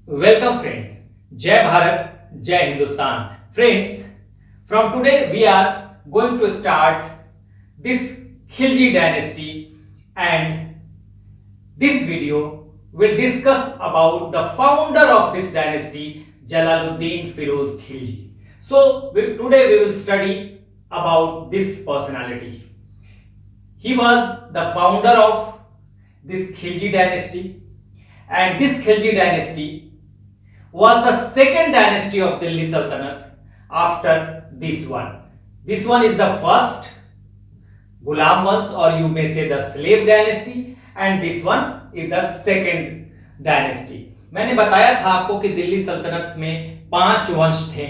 Welcome friends. Jai Bharat, Jai Hindustan. Friends, from today we are going to start this Khilji dynasty, and this video will discuss about the founder of this dynasty, Jalaluddin Firoz Khilji. So today we will study about this personality. He was the founder of this Khilji dynasty, and this Khilji dynasty was the second dynasty of Delhi Sultanate after this one. This one is the first Ghulam Vansh, or you may say the slave dynasty, and this one is the second dynasty. मैंने बताया था आपको कि दिल्ली सल्तनत में 5 वंश थे।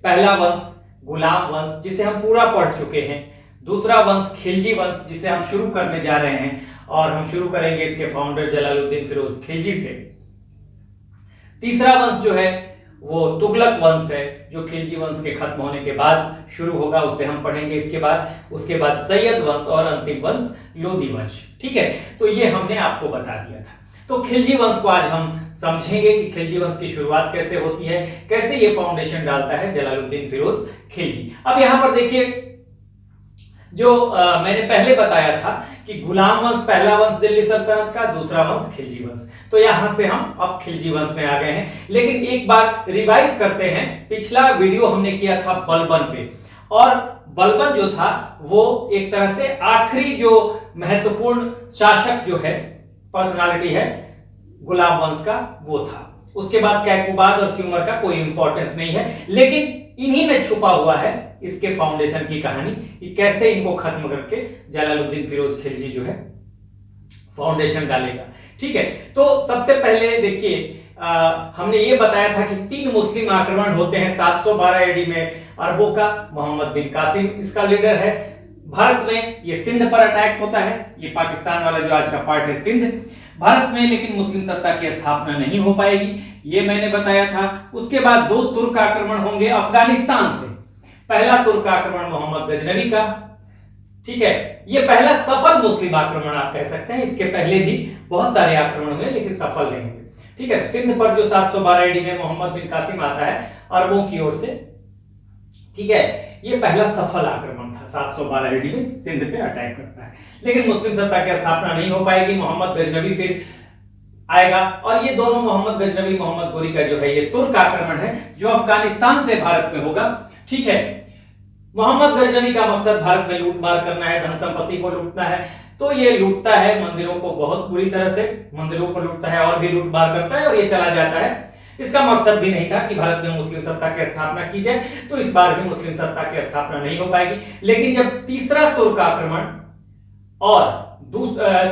पहला वंश गुलाम वंश जिसे हम पूरा पढ़ चुके हैं, दूसरा वंश खिलजी वंश जिसे हम शुरू करने जा रहे हैं, और हम शुरू करेंगे इसके फाउंडर जलालुद्दीन फिरोज खिलजी से। तीसरा वंश जो है वो तुगलक वंश है, जो खिलजी वंश के खत्म होने के बाद शुरू होगा, उसे हम पढ़ेंगे उसके बाद सैयद वंश और अंतिम वंश लोधी वंश। ठीक है, तो ये हमने आपको बता दिया था। तो खिलजी वंश को आज हम समझेंगे कि खिलजी वंश की शुरुआत कैसे होती है, कैसे ये फाउंडेशन डालता है जलालुद्दीन फिरोज खिलजी। अब यहां पर देखिए, जो मैंने पहले बताया था कि गुलाम वंश पहला वंश दिल्ली सल्तनत का, दूसरा वंश खिलजी वंश। तो यहां से हम अब खिलजी वंश में आ गए हैं। लेकिन एक बार रिवाइज करते हैं, पिछला वीडियो हमने किया था बलबन पे, और बलबन जो था वो एक तरह से आखिरी जो महत्वपूर्ण शासक जो है, पर्सनालिटी है गुलाम वंश का, वो था। उसके बाद कैकुबाद और क्यूमर का कोई इंपॉर्टेंस नहीं है, लेकिन इन्हीं में छुपा हुआ है इसके फाउंडेशन की कहानी कि कैसे इनको खत्म करके जलालुद्दीन फिरोज खिलजी जो है फाउंडेशन डालेगा। ठीक है, तो सबसे पहले देखिए, हमने ये बताया था कि 3 मुस्लिम आक्रमण होते हैं 712 एडी में। अरबों का मोहम्मद बिन कासिम इसका लीडर है। भारत में ये सिंध पर अटैक होता है, ये पाकिस्तान वाला जो आज का पार्ट है सिंध, भारत में लेकिन मुस्लिम सत्ता की स्थापना नहीं हो पाएगी, ये मैंने बताया था। उसके बाद 2 तुर्क आक्रमण होंगे अफगानिस्तान से। पहला तुर्क आक्रमण मोहम्मद गजनवी का, ठीक है, ये पहला सफल मुस्लिम आक्रमण आप कह सकते हैं। इसके पहले भी बहुत सारे आक्रमण हुए लेकिन सफल नहीं हुए। ठीक है, सिंध पर जो 712 एडी में मोहम्मद बिन कासिम आता है अरबों की ओर से, ठीक है, ये पहला सफल आक्रमण था। 712 एडी में सिंध पे अटैक करता है, लेकिन मुस्लिम सत्ता की स्थापना नहीं हो पाएगी। मोहम्मद गजनवी फिर आएगा, और ये दोनों मोहम्मद गजनवी मोहम्मद गोरी का जो है ये तुर्क आक्रमण है, जो अफगानिस्तान से भारत में होगा। ठीक है, मोहम्मद गजनवी का मकसद भारत में लूटमार करना है, धन संपत्ति को लूटना है। तो ये लूटता है मंदिरों को, बहुत बुरी तरह से मंदिरों को लूटता है और भी लूटमार करता है, और ये चला जाता है। इसका मकसद भी नहीं था कि भारत में मुस्लिम सत्ता की स्थापना की जाए, तो इस बार भी मुस्लिम सत्ता की स्थापना नहीं हो पाएगी। लेकिन जब तीसरा तुर्क आक्रमण और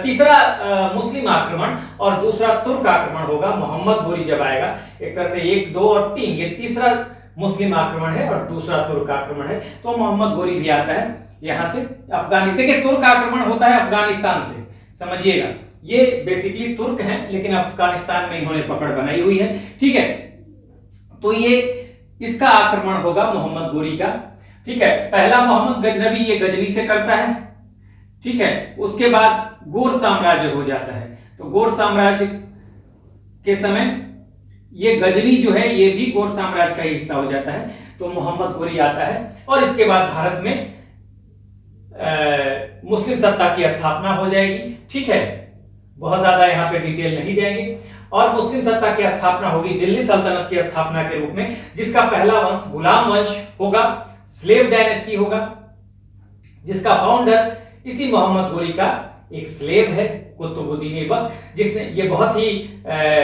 तीसरा मुस्लिम आक्रमण और दूसरा तुर्क आक्रमण होगा, मोहम्मद गोरी जब आएगा, एक तरह से 1, 2 और 3, ये तीसरा मुस्लिम आक्रमण है और दूसरा तुर्क आक्रमण है, तो मोहम्मद गोरी भी आता है यहां से अफगानिस्तान। देखिए, तुर्क आक्रमण होता है अफगानिस्तान से, समझिएगा, ये बेसिकली तुर्क हैं लेकिन अफगानिस्तान में इन्होंने पकड़ बनाई हुई है। ठीक है, तो ये इसका आक्रमण होगा मोहम्मद गोरी का। ठीक है, पहला मोहम्मद गजनवी ये गजनी से करता है। ठीक है, उसके बाद गोर साम्राज्य हो जाता है, तो गोर साम्राज्य के समय ये गजनी जो है ये भी गोर साम्राज्य का हिस्सा हो जाता है, तो मोहम्मद गोरी आता है, और इसके बाद भारत में मुस्लिम सत्ता की स्थापना हो जाएगी। ठीक है, बहुत ज्यादा यहाँ पे डिटेल नहीं जाएंगे, और मुस्लिम सत्ता की स्थापना होगी दिल्ली सल्तनत की स्थापना के रूप में, जिसका पहला वंश गुलाम वंश होगा, स्लेव डायनेस्टी होगा, जिसका फाउंडर इसी मोहम्मद गोरी का एक स्लेव है, कुतुबुद्दीन ऐबक, जिसने, ये बहुत ही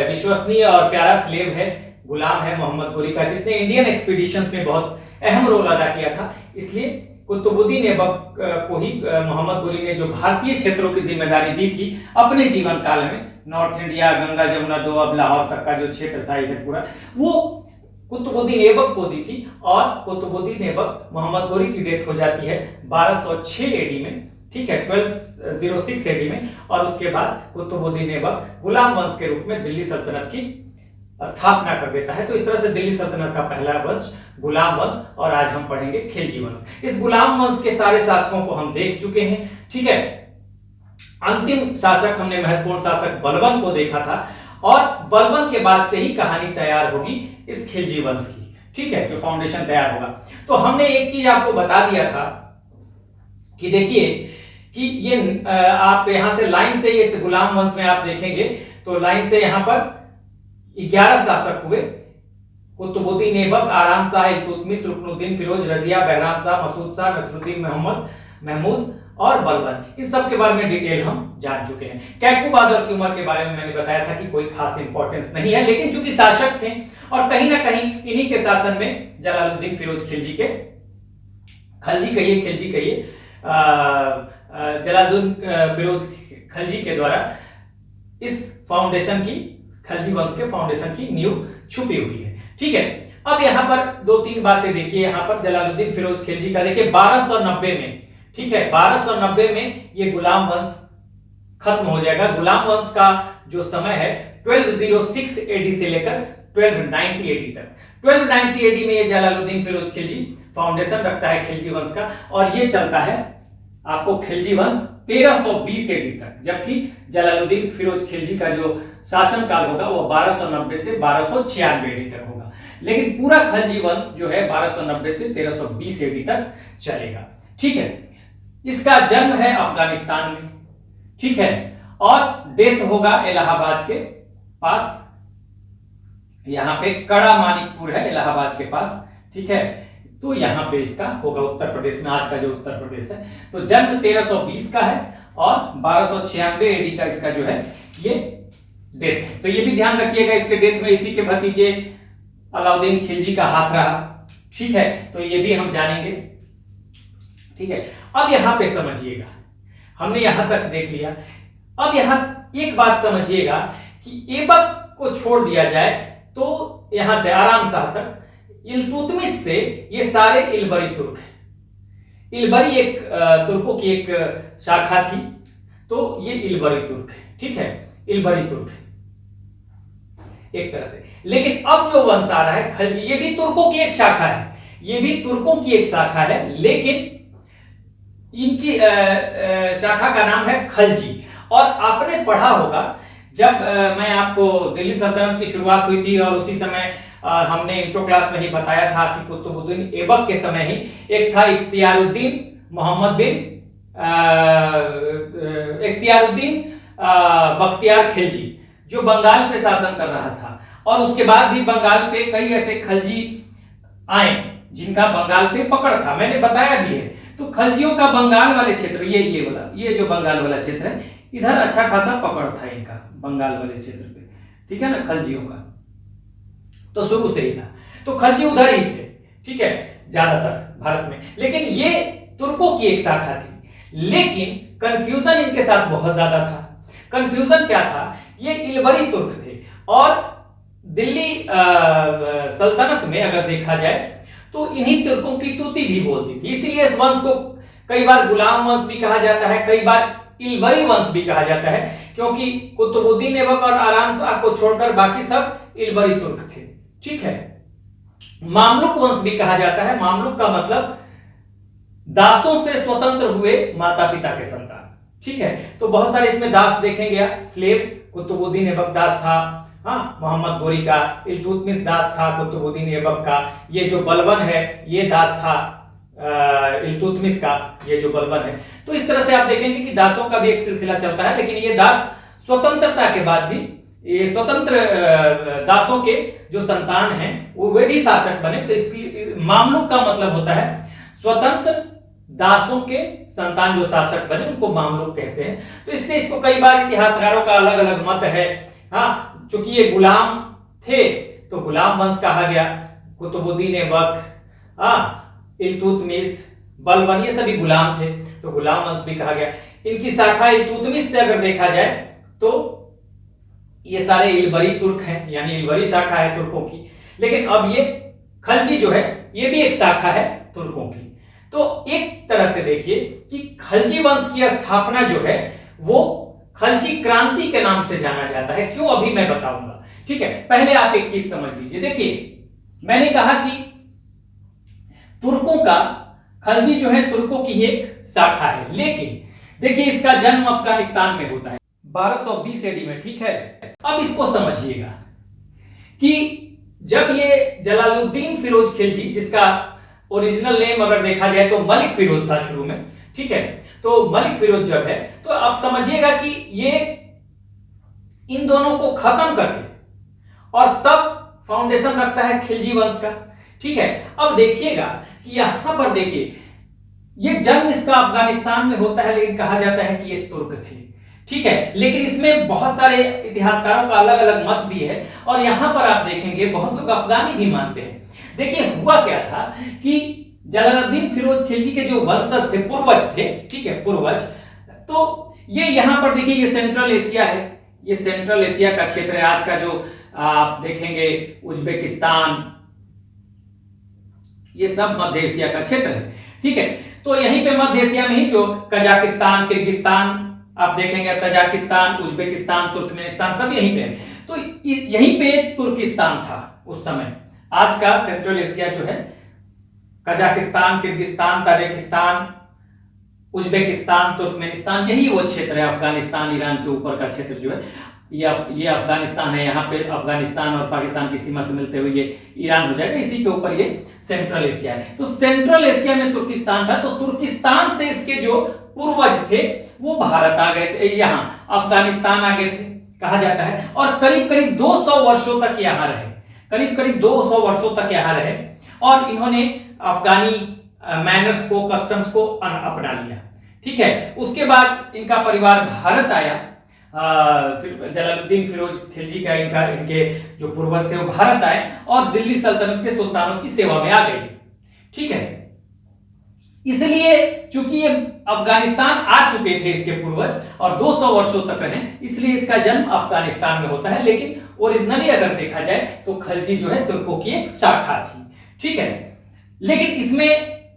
विश्वसनीय और प्यारा स्लेव है, गुलाम है मोहम्मद गोरी का, जिसने इंडियन एक्सपीडिशंस में बहुत अहम रोल अदा किया था। इसलिए कुतुबुद्दीन ऐबक को ही मोहम्मद गोरी ने जो भारतीय क्षेत्रों की जिम्मेदारी दी थी अपने जीवन काल में, नॉर्थ इंडिया, गंगा जमुना दोअब, लाहौर तक का जो क्षेत्र था इधर पूरा, वो कुतुबुद्दीन ऐबक को दी थी। और कुतुबुद्दीन ऐबक, मोहम्मद गोरी की डेथ हो जाती है 1206 एडी में। ठीक है, 1206 एडी में, और उसके बाद कुतुबुद्दीन ऐबक गुलाम वंश के रूप में दिल्ली सल्तनत की स्थापना कर देता है। तो इस तरह से दिल्ली सल्तनत का पहला वंश गुलाम वंश, और आज हम पढ़ेंगे खिलजी वंश। इस गुलाम वंश के सारे शासकों को हम देख चुके हैं। ठीक है, अंतिम शासक हमने महत्वपूर्ण शासक बलबन को देखा था, और बलबन के बाद से ही कहानी तैयार होगी इस खिलजी वंश की, ठीक है, जो फाउंडेशन तैयार होगा। तो हमने एक चीज आपको बता दिया था कि देखिए कि ये आप यहां से लाइन से इस गुलाम वंश में आप देखेंगे तो लाइन से यहां पर 11 शासक हुए, कुतुबुद्दीन ऐबक, आराम शाह, इल्तुतमिश, रुकनुद्दीन फिरोज, रजिया, बहराम शाह, मसूद शाह, नसरुद्दीन महमूद और बलबन। इन सब के बारे में डिटेल हम जान चुके हैं। कैकुबाद की उम्र के बारे में मैंने बताया था कि कोई खास इंपॉर्टेंस नहीं है, लेकिन चूंकि शासक थे और कहीं ना कहीं इन्हीं के शासन में जलालुद्दीन फिरोज खिलजी के खिलजी कहिए जलालुद्दीन फिरोज खिलजी के द्वारा इस फाउंडेशन की, खिलजी वंश के फाउंडेशन की नींव छुपी हुई है, ठीक है। अब यहाँ पर दो तीन बातें देखिए। यहाँ पर जलालुद्दीन फिरोज खिलजी का देखिए 1290 में, ठीक है, 1290 में ये गुलाम वंश खत्म हो जाएगा। गुलाम वंश का जो समय है 1206 एडी से लेकर 1290 एडी तक। 1290 एडी में ये जलालुद्दीन फिरोज खिलजी फाउंडेशन रखता है खिलजी वंश का, और ये चलता है आपको खिलजी वंश 1320 एडी तक, जबकि जलालुद्दीन फिरोज खिलजी का जो शासन काल होगा वो 1290 से 1296 एडी तक होगा। लेकिन पूरा खिलजी वंश जो है 1290 से 1320 एडी तक चलेगा, ठीक है। इसका जन्म है अफगानिस्तान में, ठीक है, और डेथ होगा इलाहाबाद के पास, यहां पे कड़ा मानिकपुर है इलाहाबाद के पास, ठीक है। तो यहां पे इसका होगा उत्तर प्रदेश में, आज का जो उत्तर प्रदेश है। तो जन्म 1320 का है और 1296 एडी का इसका जो है ये डेथ है। तो ये भी ध्यान रखिएगा, इसके डेथ में इसी के भतीजे अलाउद्दीन खिलजी का हाथ रहा, ठीक है। तो ये भी हम जानेंगे, ठीक है। अब यहां पे समझिएगा, हमने यहां तक देख लिया। अब यहां एक बात समझिएगा कि ऐबक को छोड़ दिया जाए तो यहां से आराम शाह तक, इल्तुतमिश से ये सारे इलबरी तुर्क हैं। इलबरी एक तुर्कों की एक शाखा थी, तो ये इलबरी तुर्क है, ठीक है, इलबरी तुर्क एक तरह से। लेकिन अब जो वंश आ रहा है खिलजी, ये भी तुर्कों की एक शाखा है, ये भी तुर्कों की एक शाखा है, लेकिन इनकी शाखा का नाम है खिलजी। और आपने पढ़ा होगा जब मैं आपको दिल्ली सल्तनत की शुरुआत हुई थी और उसी समय हमने इंट्रो क्लास में ही बताया था कि कुतुबुद्दीन ऐबक के समय ही एक था इख्तियारुद्दीन मोहम्मद बिन इख्तियारुद्दीन बख्तियार खिलजी, जो बंगाल पे शासन कर रहा था। और उसके बाद भी बंगाल पे कई ऐसे खिलजी आए जिनका बंगाल पे पकड़ था, मैंने बताया भी है। तो खिलजियों का बंगाल वाले क्षेत्र, ये जो बंगाल वाला क्षेत्र है, इधर अच्छा खासा पकड़ था इनका, बंगाल वाले क्षेत्र पे, ठीक है ना, खिलजियों का तो शुरू से ही था। तो खिलजी उधर ही थे, ठीक है, ज्यादातर भारत में। लेकिन ये तुर्कों की एक शाखा थी, लेकिन कंफ्यूजन इनके साथ बहुत ज्यादा था। कंफ्यूजन क्या था, ये इलबरी तुर्क थे और दिल्ली सल्तनत में अगर देखा जाए तो इन्हीं तुर्कों की तूती भी बोलती थी। इसीलिए इस वंश को कई बार गुलाम वंश भी कहा जाता है, कई बार इलबरी वंश भी कहा जाता है, क्योंकि कुतुबुद्दीन ऐबक और आराम शाह को छोड़कर बाकी सब इलबरी तुर्क थे, ठीक है। मामलुक वंश भी कहा जाता है। मामलुक का मतलब दासों से स्वतंत्र हुए माता पिता के संतान, ठीक है। तो बहुत सारे इसमें दास देखेंगे, स्लेव कुतुबुद्दीन ऐबक दास था, हाँ, मोहम्मद गोरी का, इल्तुतमिश दास था कुतुबुद्दीन ऐबक का, ये जो बलबन है ये दास था इल्तुतमिश का, ये जो बलबन है। तो इस तरह से आप देखेंगे कि दासों का भी एक सिलसिला चलता है। लेकिन ये दास स्वतंत्रता के बाद भी, ये स्वतंत्र दासों के जो संतान हैं वे भी शासक बने। तो इसकी मामलुक का मतलब होता है स्वतंत्र दासों के संतान जो शासक बने उनको मामलुक कहते हैं। तो इसलिए इसको कई बार इतिहासकारों का अलग अलग मत है, हाँ, चूंकि ये गुलाम थे तो गुलाम वंश कहा गया। कुतुबुद्दीन ऐबक, इल्तुतमिश, बलबन, ये सभी गुलाम थे तो गुलाम वंश भी कहा गया। इनकी शाखा इल्तुतमिश से अगर देखा जाए तो ये सारे इलबरी तुर्क हैं, यानी इलबरी शाखा है तुर्कों की। लेकिन अब ये खिलजी जो है ये भी एक शाखा है तुर्कों की। तो एक तरह से देखिए कि खिलजी वंश की स्थापना जो है वो खिलजी क्रांति के नाम से जाना जाता है। क्यों, अभी मैं बताऊंगा, ठीक है। पहले आप एक चीज समझ लीजिए। देखिए मैंने कहा कि तुर्कों का, खिलजी जो है तुर्कों की एक शाखा है, लेकिन देखिए इसका जन्म अफगानिस्तान में होता है 1220 एडी में, ठीक है। अब इसको समझिएगा कि जब ये जलालुद्दीन फिरोज खिलजी, जिसका ओरिजिनल नेम अगर देखा जाए तो मलिक फिरोज था शुरू में, ठीक है, तो मलिक फिरोज जब है, तो आप समझिएगा कि ये इन दोनों को खत्म करके और तब फाउंडेशन रखता है खिलजी वंश का, ठीक है। अब देखिएगा कि यहां पर देखिए, ये जन्म इसका अफगानिस्तान में होता है, लेकिन कहा जाता है कि ये तुर्क थे, ठीक है। लेकिन इसमें बहुत सारे इतिहासकारों का अलग अलग मत भी है, और यहां पर आप देखेंगे बहुत लोग अफगानी भी मानते हैं। देखिए हुआ क्या था कि जलालुद्दीन फिरोज खिलजी के जो वंशज थे, पूर्वज थे, ठीक है, पूर्वज, तो ये यहां पर देखिए ये सेंट्रल एशिया है, ये सेंट्रल एशिया का क्षेत्र है। आज का जो आप देखेंगे उज्बेकिस्तान, ये सब मध्य एशिया का क्षेत्र है, ठीक है। तो यहीं पे मध्य एशिया में ही जो कजाकिस्तान, किर्गिस्तान आप देखेंगे, तजाकिस्तान, उज्बेकिस्तान, तुर्कमेनिस्तान सब यहीं पे है। तो यहीं पे तुर्किस्तान था उस समय। आज का सेंट्रल एशिया जो है, Kazakhstan, Kyrgyzstan, Tajikistan, Uzbekistan, Turkmenistan, यही वो क्षेत्र है। अफगानिस्तान, ईरान के ऊपर का क्षेत्र जो है, ये अफगानिस्तान है। यहाँ पे अफगानिस्तान और पाकिस्तान की सीमा से मिलते हुए ये ईरान हो जाएगा। इसी के ऊपर ये सेंट्रल एशिया है। तो सेंट्रल एशिया में तुर्किस्तान था, तो तुर्किस्तान से इसके जो पूर्वज थे वो भारत आ गए थे, यहाँ अफगानिस्तान आ गए थे कहा जाता है, और करीब करीब 200 वर्षों तक यहाँ रहे, करीब करीब 200 वर्षों तक यहाँ रहे, और इन्होंने अफगानी मैनर्स को, कस्टम्स को अपना लिया, ठीक है। उसके बाद इनका परिवार भारत आया, फिर जलालुद्दीन फिरोज खिलजी का इनके जो पूर्वज थे वो भारत आए और दिल्ली सल्तनत के सुल्तानों की सेवा में आ गए, ठीक है। इसलिए चूंकि ये अफगानिस्तान आ चुके थे इसके पूर्वज और 200 वर्षों तक रहे, इसलिए इसका जन्म अफगानिस्तान में होता है। लेकिन ओरिजिनली अगर देखा जाए तो खिलजी जो है तुर्कों की एक शाखा थी, ठीक है। लेकिन इसमें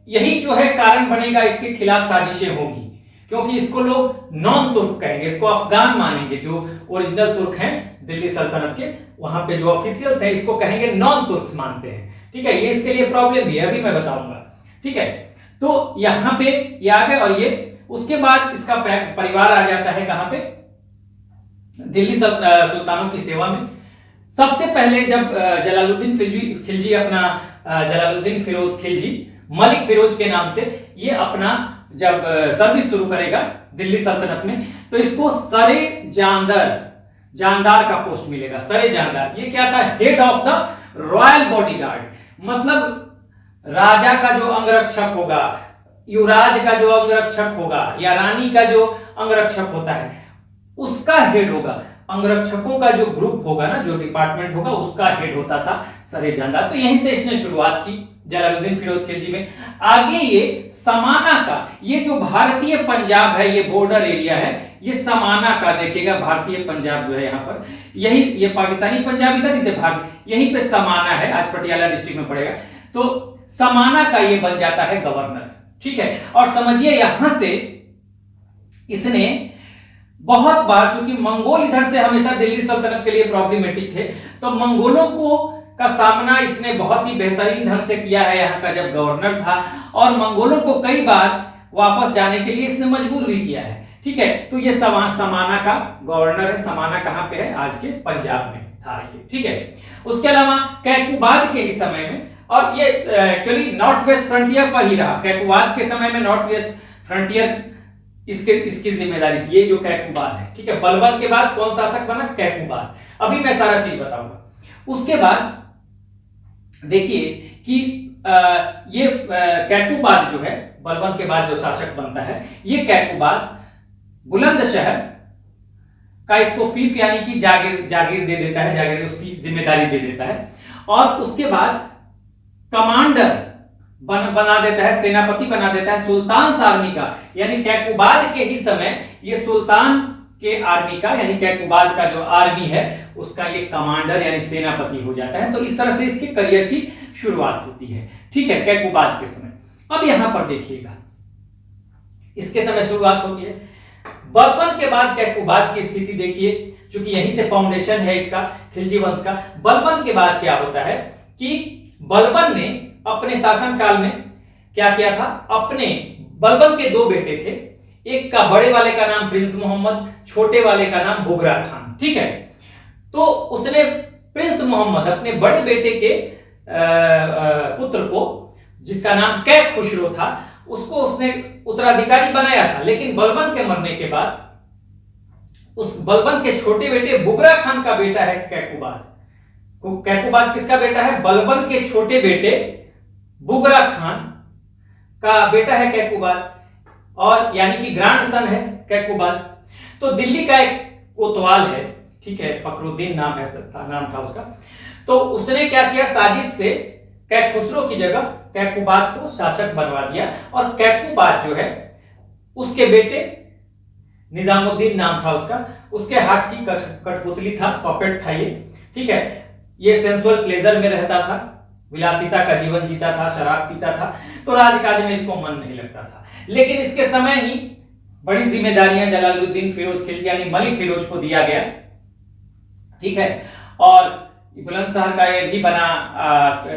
यही जो है कारण बनेगा, इसके खिलाफ साजिशें होगी, क्योंकि इसको लोग नॉन तुर्क कहेंगे, इसको अफगान मानेंगे। जो ओरिजिनल तुर्क हैं दिल्ली सल्तनत के, वहां पे जो ऑफिशियल्स हैं इसको कहेंगे नॉन तुर्क्स मानते हैं, ठीक है। ये इसके लिए प्रॉब्लम भी है, अभी मैं बताऊंगा, ठीक है। तो यहां पे ये आ गए, और ये उसके बाद इसका परिवार आ जाता है कहां पे, दिल्ली सुल्तानों की सेवा में। सबसे पहले जब जलालुद्दीन खिलजी अपना जलालुद्दीन फिरोज खिलजी मलिक फिरोज के नाम से ये अपना जब सर्विस शुरू करेगा दिल्ली सल्तनत में, तो इसको सरे जानदार का पोस्ट मिलेगा। सरे जानदार ये क्या था, head of the royal bodyguard, मतलब राजा का जो अंगरक्षक होगा, युवराज का जो अंगरक्षक होगा, या रानी का जो अंगरक्षक होता है उसका हेड होगा। अंगरक्षकों का जो ग्रुप होगा ना, जो डिपार्टमेंट होगा, उसका हेड होता था सरे जानदार। तो यहीं से इसने शुरुआत की जलालुद्दीन फिरोज खिलजी में। आगे ये समाना का, ये जो भारतीय पंजाब है, ये बॉर्डर एरिया है, ये समाना का देखिएगा, भारतीय पंजाब जो है यहाँ पर, यही ये पाकिस्तानी पंजाब इधर ही थे भारत, यहीं पे समाना है, आज पटियाला डिस्ट्रिक्ट में पड़ेगा। तो समाना का ये बन जाता है गवर्नर, ठीक है। और समझिए यहां से इसने बहुत बार, चूंकि मंगोल इधर से हमेशा दिल्ली सल्तनत के लिए प्रॉब्लमेटिक थे, तो मंगोलों को का सामना इसने बहुत ही बेहतरीन ढंग से किया है यहाँ का जब गवर्नर था, और मंगोलों को कई बार वापस जाने के लिए इसने मजबूर भी किया है, ठीक है। तो ये समाना का गवर्नर है। समाना कहां पे है, आज के पंजाब में था ये, ठीक है। उसके अलावा कैकुबाद के ही समय में, और ये एक्चुअली नॉर्थ वेस्ट फ्रंटियर पर ही रहा, कैकुबाद के समय में नॉर्थ वेस्ट फ्रंटियर इसकी जिम्मेदारी थी, ये जो कैकुबाद है, ठीक है। बलबन के बाद कौन शासक बना, कैकुबाद। अभी मैं सारा चीज बताऊंगा। उसके बाद देखिए कि ये कैकुबाद जो है, बलबन के बाद जो शासक बनता है, ये कैकुबाद बुलंदशहर का इसको फीफ यानी कि जागीर दे देता है, जागीर उसकी जिम्मेदारी दे देता है, और उसके बाद कमांडर बना देता है, सेनापति बना देता है सुल्तान आर्मी का, यानी कैकुबाद के ही समय ये सुल्तान के आर्मी का, यानी कैकुबाद का जो आर्मी है उसका ये कमांडर यानी सेनापति हो जाता है। तो इस तरह से इसके करियर की शुरुआत होती है, ठीक है, कैकुबाद के समय। अब यहां पर देखिएगा, इसके समय शुरुआत होती है। बलबन के बाद कैकुबाद की स्थिति देखिए, क्योंकि यहीं से फाउंडेशन है इसका खिलजी वंश का। बलबन के बाद क्या होता है कि बलबन ने अपने शासनकाल में क्या किया था, अपने बलबन के दो बेटे थे, एक का बड़े वाले का नाम प्रिंस मोहम्मद, छोटे वाले का नाम बुगरा खान, ठीक है। तो उसने प्रिंस मोहम्मद अपने बड़े बेटे के पुत्र को, जिसका नाम कैक खुसरो था, उसको उसने उत्तराधिकारी बनाया था। लेकिन बलबन के मरने के बाद उस बलबन के छोटे बेटे बुगरा खान का बेटा है कैकुबाद। कैकुबाद किसका बेटा है? बलबन के छोटे बेटे बुगरा खान का बेटा है कैकुबाद, और यानी कि ग्रैंड सन है कैकुबाद। तो दिल्ली का एक कोतवाल है, ठीक है, फखरुद्दीन नाम था उसका। तो उसने क्या किया, साजिश से कैक खुसरो की जगह कैकुबाद को शासक बनवा दिया, और कैकुबाद जो है उसके बेटे निजामुद्दीन नाम था उसका, उसके हाथ की कठपुतली था, पपेट था ये, ठीक है। ये सेंसुअल प्लेजर में रहता था, विलासिता का जीवन जीता था, शराब पीता था, तो राजकाज में इसको मन नहीं लगता था। लेकिन इसके समय ही बड़ी जिम्मेदारियां जलालुद्दीन फिरोज खिलजी यानी मलिक फिरोज को दिया गया, ठीक है। और बुलंदशहर का ये भी बना,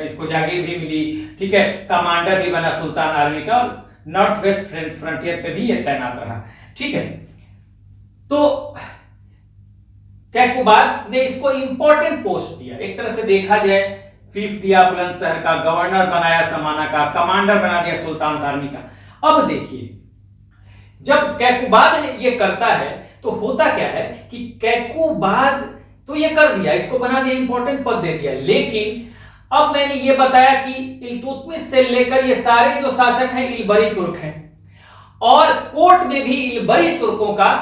इसको जागीर भी मिली, ठीक है, कमांडर भी बना सुल्तान आर्मी का, और नॉर्थ वेस्ट फ्रंटियर पे भी ये तैनात रहा, ठीक है। तो कैकुबाद ने इसको इंपॉर्टेंट पोस्ट दिया, एक तरह से देखा जाए फीफ दिया बुलंदशहर का, गवर्नर बनाया समाना का, कमांडर बना दिया सुल्तान आर्मी का। अब देखिए, जब कैकुबाद ने ये करता है तो होता क्या है कि कैकुबाद तो ये कर दिया, इसको बना दिया, इंपॉर्टेंट पद दे दिया, लेकिन अब मैंने ये बताया कि इल्तुतमिश से लेकर ये सारे जो शासक हैं इलबरी तुर्क हैं, और कोर्ट में भी इलबरी तुर्कों का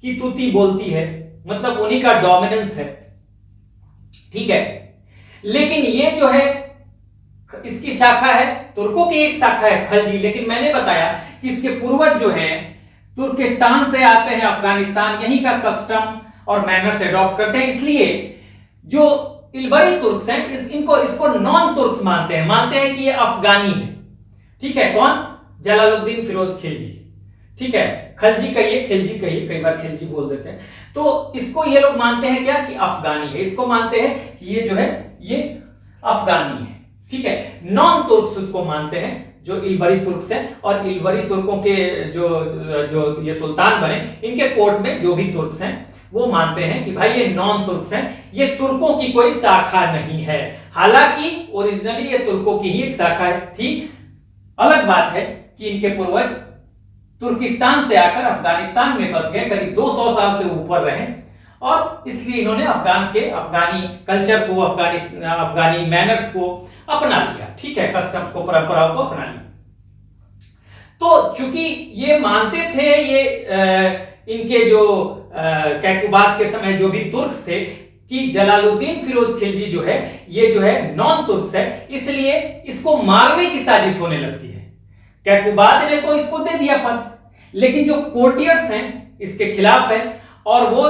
की तुति बोलती है, मतलब उन्हीं का डोमिनेंस है, ठीक है। लेकिन ये जो है इसकी शाखा है, तुर्कों की एक शाखा है खलजी, लेकिन मैंने बताया कि इसके पूर्वज जो हैं तुर्किस्तान से आते हैं, अफगानिस्तान, यहीं का कस्टम और मैनर्स एडॉप्ट करते हैं, इसलिए जो इलबरी तुर्क्स हैं इसको नॉन तुर्क्स मानते हैं कि ये अफगानी है, ठीक है। कौन? जलालुद्दीन फिरोज खिलजी, ठीक है। खलजी कहिए, खिलजी कहिए, कई बार खिलजी बोल देते हैं। तो इसको ये लोग मानते हैं क्या कि अफगानी है, इसको मानते हैं कि ये जो है ये अफगानी है, ठीक है। नॉन तुर्क्स उसको मानते हैं जो इलबरी तुर्क्स हैं, और इलबरी तुर्कों के जो ये सुल्तान बने, इनके कोर्ट में जो भी तुर्क्स हैं वो मानते हैं कि भाई ये नॉन तुर्क्स हैं, ये तुर्कों की कोई शाखा नहीं है। हालांकि ओरिजिनली ये तुर्कों की ही एक शाखा थी। अलग बात है कि इनके पूर्वज तुर्किस्तान से आकर अफगानिस्तान में बस गए, करीब 200 साल से ऊपर रहे, और इसलिए इन्होंने अफगानी कल्चर को, अफगानी मैनर्स को अपना लिया, ठीक है, कस्टम्स को, परंपराओं को अपना लिया। तो चूंकि ये मानते थे, ये इनके जो कैकुबाद के समय जो भी तुर्क्स थे कि जलालुद्दीन फिरोज खिलजी जो है ये जो है नॉन तुर्क्स है, इसलिए इसको मारने की साजिश होने लगती है। कैकुबाद ने तो इसको दे दिया पद, लेकिन जो कोर्टियर्स हैं इसके खिलाफ हैं, और वो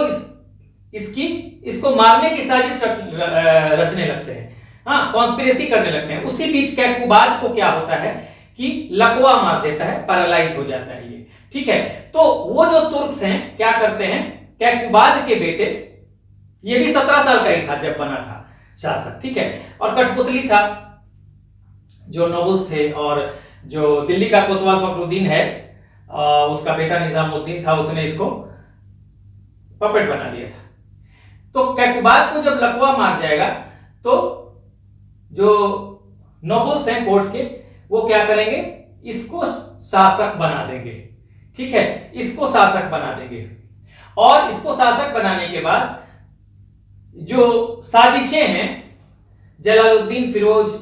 इसको मारने की साजिश रचने लगते हैं, हाँ, कॉन्स्पिरेसी करने लगते हैं। उसी बीच कैकुबाद को क्या होता है कि लकवा मार देता है, पैरालाइज हो जाता है ये, ठीक है। तो वो जो तुर्क्स हैं क्या करते हैं, कैकुबाद के बेटे, ये भी 17 साल का ही था जब बना था शासक, ठीक है, और कठपुतली था, जो नोबल्स थे, और जो दिल्ली का कोतवाल फखरुद्दीन है, उसका बेटा निजामुद्दीन था, उसने इसको पपेट बना दिया था। तो कैकुबाद को जब लकवा मार जाएगा तो जो नोबल्स हैं कोर्ट के, वो क्या करेंगे, इसको शासक बना देंगे, ठीक है, इसको शासक बना देंगे। और इसको शासक बनाने के बाद जो साजिशें हैं जलालुद्दीन फिरोज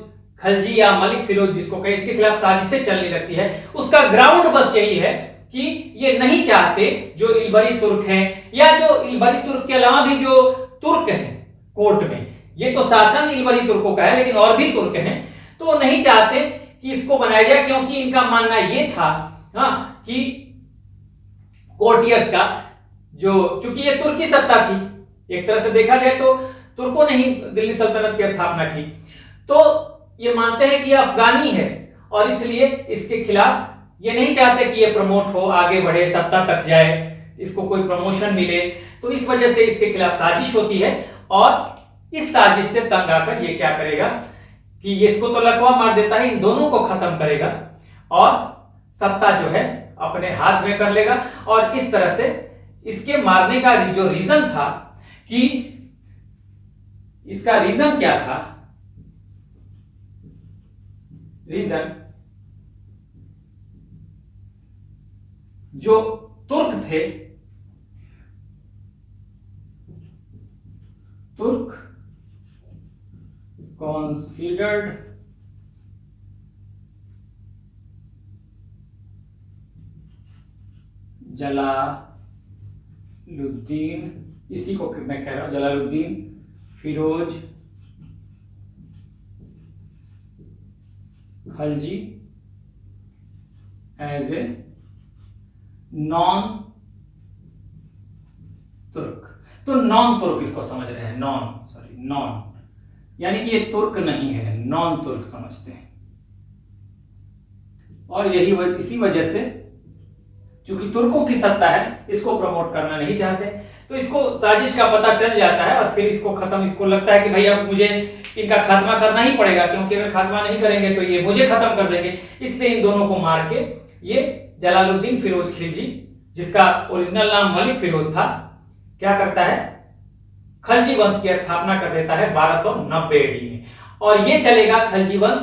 खलजी या मलिक फिरोज जिसको कहे, इसके खिलाफ साजिशें चलने लगती है। उसका ग्राउंड बस यही है कि ये नहीं चाहते जो इलबरी तुर्क हैं, या जो इलबरी तुर्क के अलावा भी जो तुर्क हैं कोर्ट में, ये तो शासन इलबरी तुर्कों का है, लेकिन और भी तुर्क हैं, तो नहीं चाहते कि इसको बनाया जाए, क्योंकि इनका मानना ये था, हाँ, कि कोर्टियर्स का जो, चूंकि ये तुर्की सत्ता थी, एक तरह से देखा जाए तो तुर्कों ने ही दिल्ली सल्तनत की स्थापना की, तो ये मानते हैं कि ये अफगानी है, और इसलिए इसके खिलाफ ये नहीं चाहते कि ये प्रमोट हो, आगे बढ़े, सत्ता तक जाए, इसको कोई प्रमोशन मिले। तो इस वजह से इसके खिलाफ साजिश होती है, और इस साजिश से तंग आकर ये क्या करेगा कि इसको तो लकवा मार देता है, इन दोनों को खत्म करेगा और सत्ता जो है अपने हाथ में कर लेगा। और इस तरह से इसके मारने का जो रीजन था कि इसका रीजन क्या था? रीजन, जो तुर्क थे, तुर्क considered जलालुद्दीन, इसी को मैं कह रहा हूं, Jalaluddin Firoz Khalji as a non Turk. तो नॉन तुर्क इसको समझ रहे हैं, नॉन यानी कि ये तुर्क नहीं है, नॉन तुर्क समझते हैं। और इसी वजह से चूंकि तुर्कों की सत्ता है, इसको प्रमोट करना नहीं चाहते, तो इसको साजिश का पता चल जाता है और फिर इसको लगता है कि भाई अब मुझे इनका खात्मा करना ही पड़ेगा, क्योंकि अगर खात्मा नहीं करेंगे तो ये मुझे खत्म कर देंगे। इसलिए इन दोनों को मार के ये जलालुद्दीन फिरोज खिलजी, जिसका ओरिजिनल नाम मलिक फिरोज था, क्या करता है? खलजी वंश की स्थापना कर देता है 1290 एडी में। और ये चलेगा खलजी वंश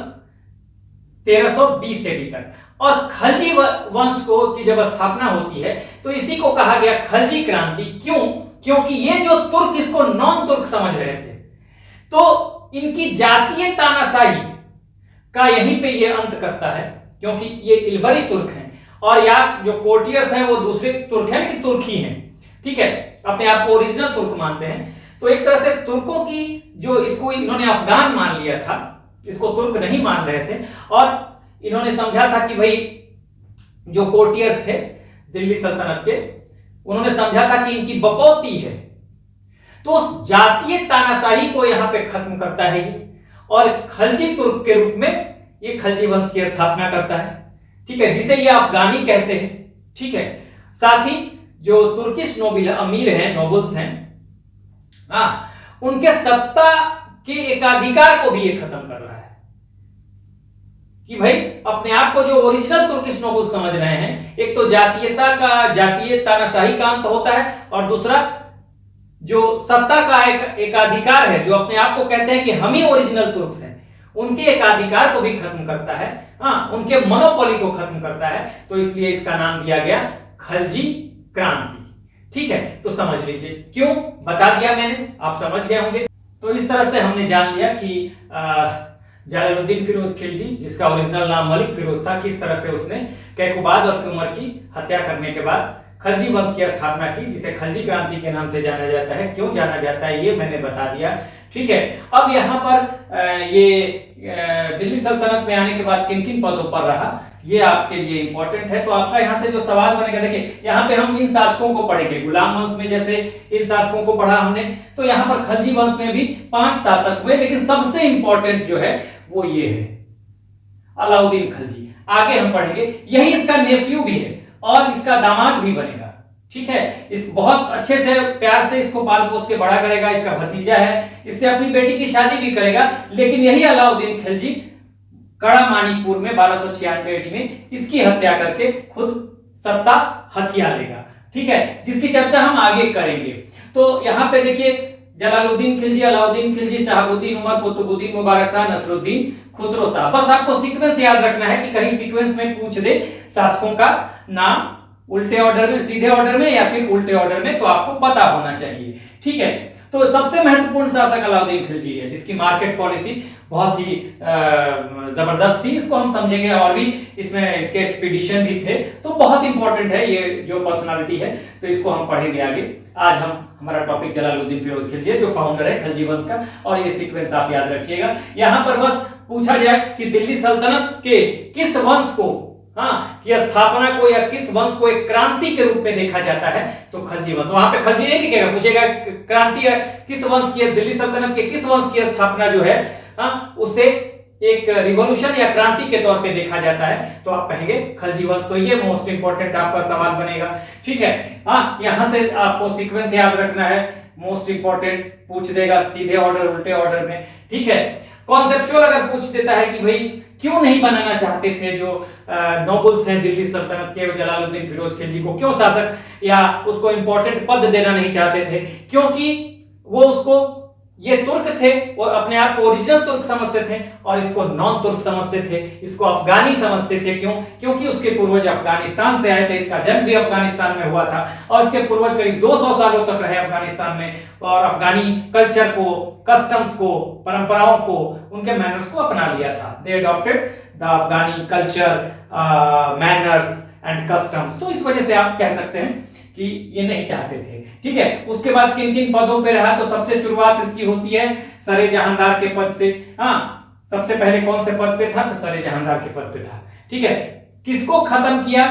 1320 एडी तक। और खलजी वंश को की जब स्थापना होती है तो इसी को कहा गया खलजी क्रांति। क्यों? क्योंकि ये जो तुर्क इसको नॉन तुर्क समझ रहे थे, तो इनकी जातीय तानाशाही का यहीं पे ये अंत करता है, क्योंकि ये इल्बरी तुर्क हैं और यार जो कोर्टियर्स हैं वो दूसरे तुर्क हैं, लेकिन तुर्क ही हैं, ठीक है, अपने आप को ओरिजिनल तुर्क मानते हैं। तो एक तरह से तुर्कों की जो इसको इन्होंने अफगान मान लिया था, इसको तुर्क नहीं मान रहे थे, और इन्होंने समझा था कि भाई जो कोर्टियर्स थे दिल्ली सल्तनत के, उन्होंने समझा था कि इनकी बपौती है। तो उस जातीय तानाशाही को यहां पे खत्म करता है ये, और खलजी तुर्क के रूप में ये खलजी वंश की स्थापना करता है, ठीक है, जिसे ये अफगानी कहते हैं, ठीक है। साथ ही जो तुर्किश नोबल अमीर हैं, नोबल्स हैं, उनके सत्ता के एकाधिकार को भी ये खत्म कर रहा है कि भाई अपने आप को जो ओरिजिनल तुर्किश नोबल समझ रहे हैं, एक तो जातीय तानाशाही का अंत होता है, और दूसरा जो सत्ता का एकाधिकार है, जो अपने आप को कहते हैं कि हम ही ओरिजिनल तुर्क्स हैं, उनके एकाधिकार को भी खत्म करता है, उनके मोनोपोली को खत्म करता है। तो इसलिए इसका नाम दिया गया खलजी क्रांति, ठीक है। तो समझ लीजिए, क्यों बता दिया मैंने, आप समझ गए होंगे। तो इस तरह से हमने जान लिया कि जलालुद्दीन फिरोज खिलजी, जिसका ओरिजिनल नाम मलिक फिरोज था, किस तरह से उसने कैकुबाद और कुमर की हत्या करने के बाद खलजी वंश की स्थापना की, जिसे खलजी क्रांति के नाम से जाना जाता है। क्यों जाना जाता है ये मैंने बता दिया, ठीक है। अब यहाँ पर ये दिल्ली सल्तनत में आने के बाद किन किन पदों पर रहा, ये आपके लिए इंपॉर्टेंट है। तो आपका यहाँ से जो सवाल बनेगा, देखिए यहाँ पे हम इन शासकों को पढ़ेंगे। गुलाम वंश में जैसे इन शासकों को पढ़ा हमने, तो यहाँ पर खलजी वंश में भी 5 शासक हुए, लेकिन सबसे इंपॉर्टेंट जो है वो ये है अलाउद्दीन खलजी। आगे हम पढ़ेंगे, यही इसका नेफ्यू भी है और इसका दामाद भी बनेगा, ठीक है। इस बहुत अच्छे से प्यार से इसको पाल पोस के बड़ा करेगा, इसका भतीजा है, इससे अपनी बेटी की शादी भी करेगा। लेकिन यही अलाउद्दीन खिलजी कड़ा मानिकपुर में 1296 ईस्वी में इसकी हत्या करके खुद सत्ता हथिया लेगा, ठीक है, जिसकी चर्चा हम आगे करेंगे। तो यहाँ पे देखिए, जलालुद्दीन खिलजी, अलाउद्दीन खिलजी, शहाबुद्दीन उमर, कुतुबुद्दीन मुबारक शाह, नसरुद्दीन, खुसरो शाह। बस आपको सीक्वेंस याद रखना है कि कहीं सीक्वेंस में पूछ दे शासकों का नाम उल्टे ऑर्डर में, सीधे ऑर्डर में, या फिर उल्टे ऑर्डर में, तो आपको पता होना चाहिए, ठीक है। तो सबसे महत्वपूर्ण शासक अलाउद्दीन खिलजी है, जिसकी मार्केट पॉलिसी बहुत ही जबरदस्त थी। इसको हम समझेंगे, और भी इसमें इसके एक्सपीडिशन भी थे। तो बहुत इंपॉर्टेंट है ये जो पर्सनालिटी है, तो इसको हम पढ़ेंगे आगे। आज हमारा टॉपिक जलालुद्दीन फिरोज खिलजी है, जो फाउंडर है खलजी वंश का, और ये सीक्वेंस आप याद रखिएगा। यहां पर बस पूछा जाए कि दिल्ली सल्तनत के किस वंश को की स्थापना को या किस वंश को एक क्रांति के रूप में देखा जाता है, तो खलजी वंश। वहां पे खलजी नहीं लिखेगा, पूछेगा क्रांति किस वंश की है, दिल्ली सल्तनत के किस वंश की स्थापना जो है उसे एक रिवॉल्यूशन या क्रांति के तौर पे देखा जाता है, तो आप कहेंगे खलजी वंश। तो ये मोस्ट इंपोर्टेंट आपका सवाल बनेगा, ठीक है। यहां से आपको सीक्वेंस याद रखना है, मोस्ट इंपोर्टेंट पूछ देगा सीधे ऑर्डर, उल्टे ऑर्डर में, ठीक है। कॉन्सेप्चुअल अगर पूछ देता है कि भाई क्यों नहीं बनाना चाहते थे जो नोबल्स हैं दिल्ली सल्तनत के, जलालुद्दीन फिरोज खिलजी को क्यों शासक या उसको इंपॉर्टेंट पद देना नहीं चाहते थे, क्योंकि वो उसको ये तुर्क थे, वो अपने आप को ओरिजिनल तुर्क समझते थे और इसको नॉन तुर्क समझते थे, इसको अफगानी समझते थे। क्यों? क्योंकि उसके पूर्वज अफगानिस्तान से आए थे, इसका जन्म भी अफगानिस्तान में हुआ था और इसके पूर्वज करीब 200 सालों तक रहे अफगानिस्तान में और अफगानी कल्चर को, कस्टम्स को, परंपराओं को, उनके मैनर्स को अपना लिया था। They adopted the Afghani culture, manners and customs. तो इस वजह से आप कह सकते हैं कि ये नहीं चाहते थे। ठीक है, उसके बाद किन किन पदों पे रहा, तो सबसे शुरुआत इसकी होती है सरे जहांदार के पद से। हाँ, सबसे पहले कौन से पद पे था, तो सरे जहांदार के पद पे था। ठीक है, किसको खत्म किया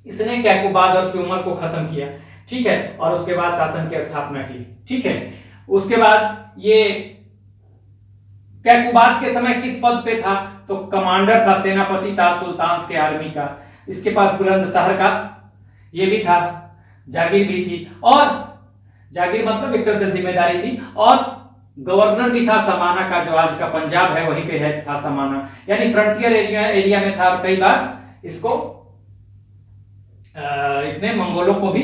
इसने, कैकुबाद और क्यूमर को खत्म किया। ठीक है, और उसके बाद शासन की स्थापना की। ठीक है, उसके बाद ये कैकुबाद के समय किस पद पे था, तो कमांडर था, सेनापति था सुल्तान के आर्मी का। इसके पास बुलंदशहर का ये भी था, जागीर भी थी, और जागीर मतलब एक तरह से जिम्मेदारी थी, और गवर्नर भी था समाना का, जो आज का पंजाब है वहीं पे है, था समाना, यानी फ्रंटियर एरिया में था। और कई बार इसको इसने मंगोलों को भी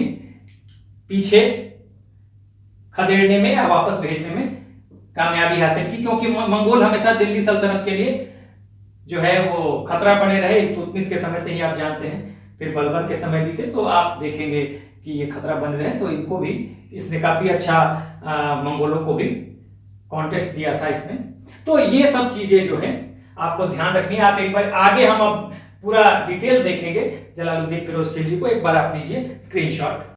पीछे खदेड़ने में या वापस भेजने में कामयाबी हासिल की, क्योंकि मंगोल हमेशा दिल्ली सल्तनत के लिए जो है वो खतरा बने रहे। इल्तुतमिश के समय से ही आप जानते हैं, फिर बलबर के समय भी थे, तो आप देखेंगे कि ये खतरा बन रहे हैं। तो इनको भी इसने काफी अच्छा मंगोलों को भी कॉन्टेस्ट दिया था इसने। तो ये सब चीजें जो है आपको ध्यान रखनी है। आप एक बार आगे हम अब पूरा डिटेल देखेंगे जलालुद्दीन फिरोज खिलजी को। एक बार आप लीजिए स्क्रीनशॉट।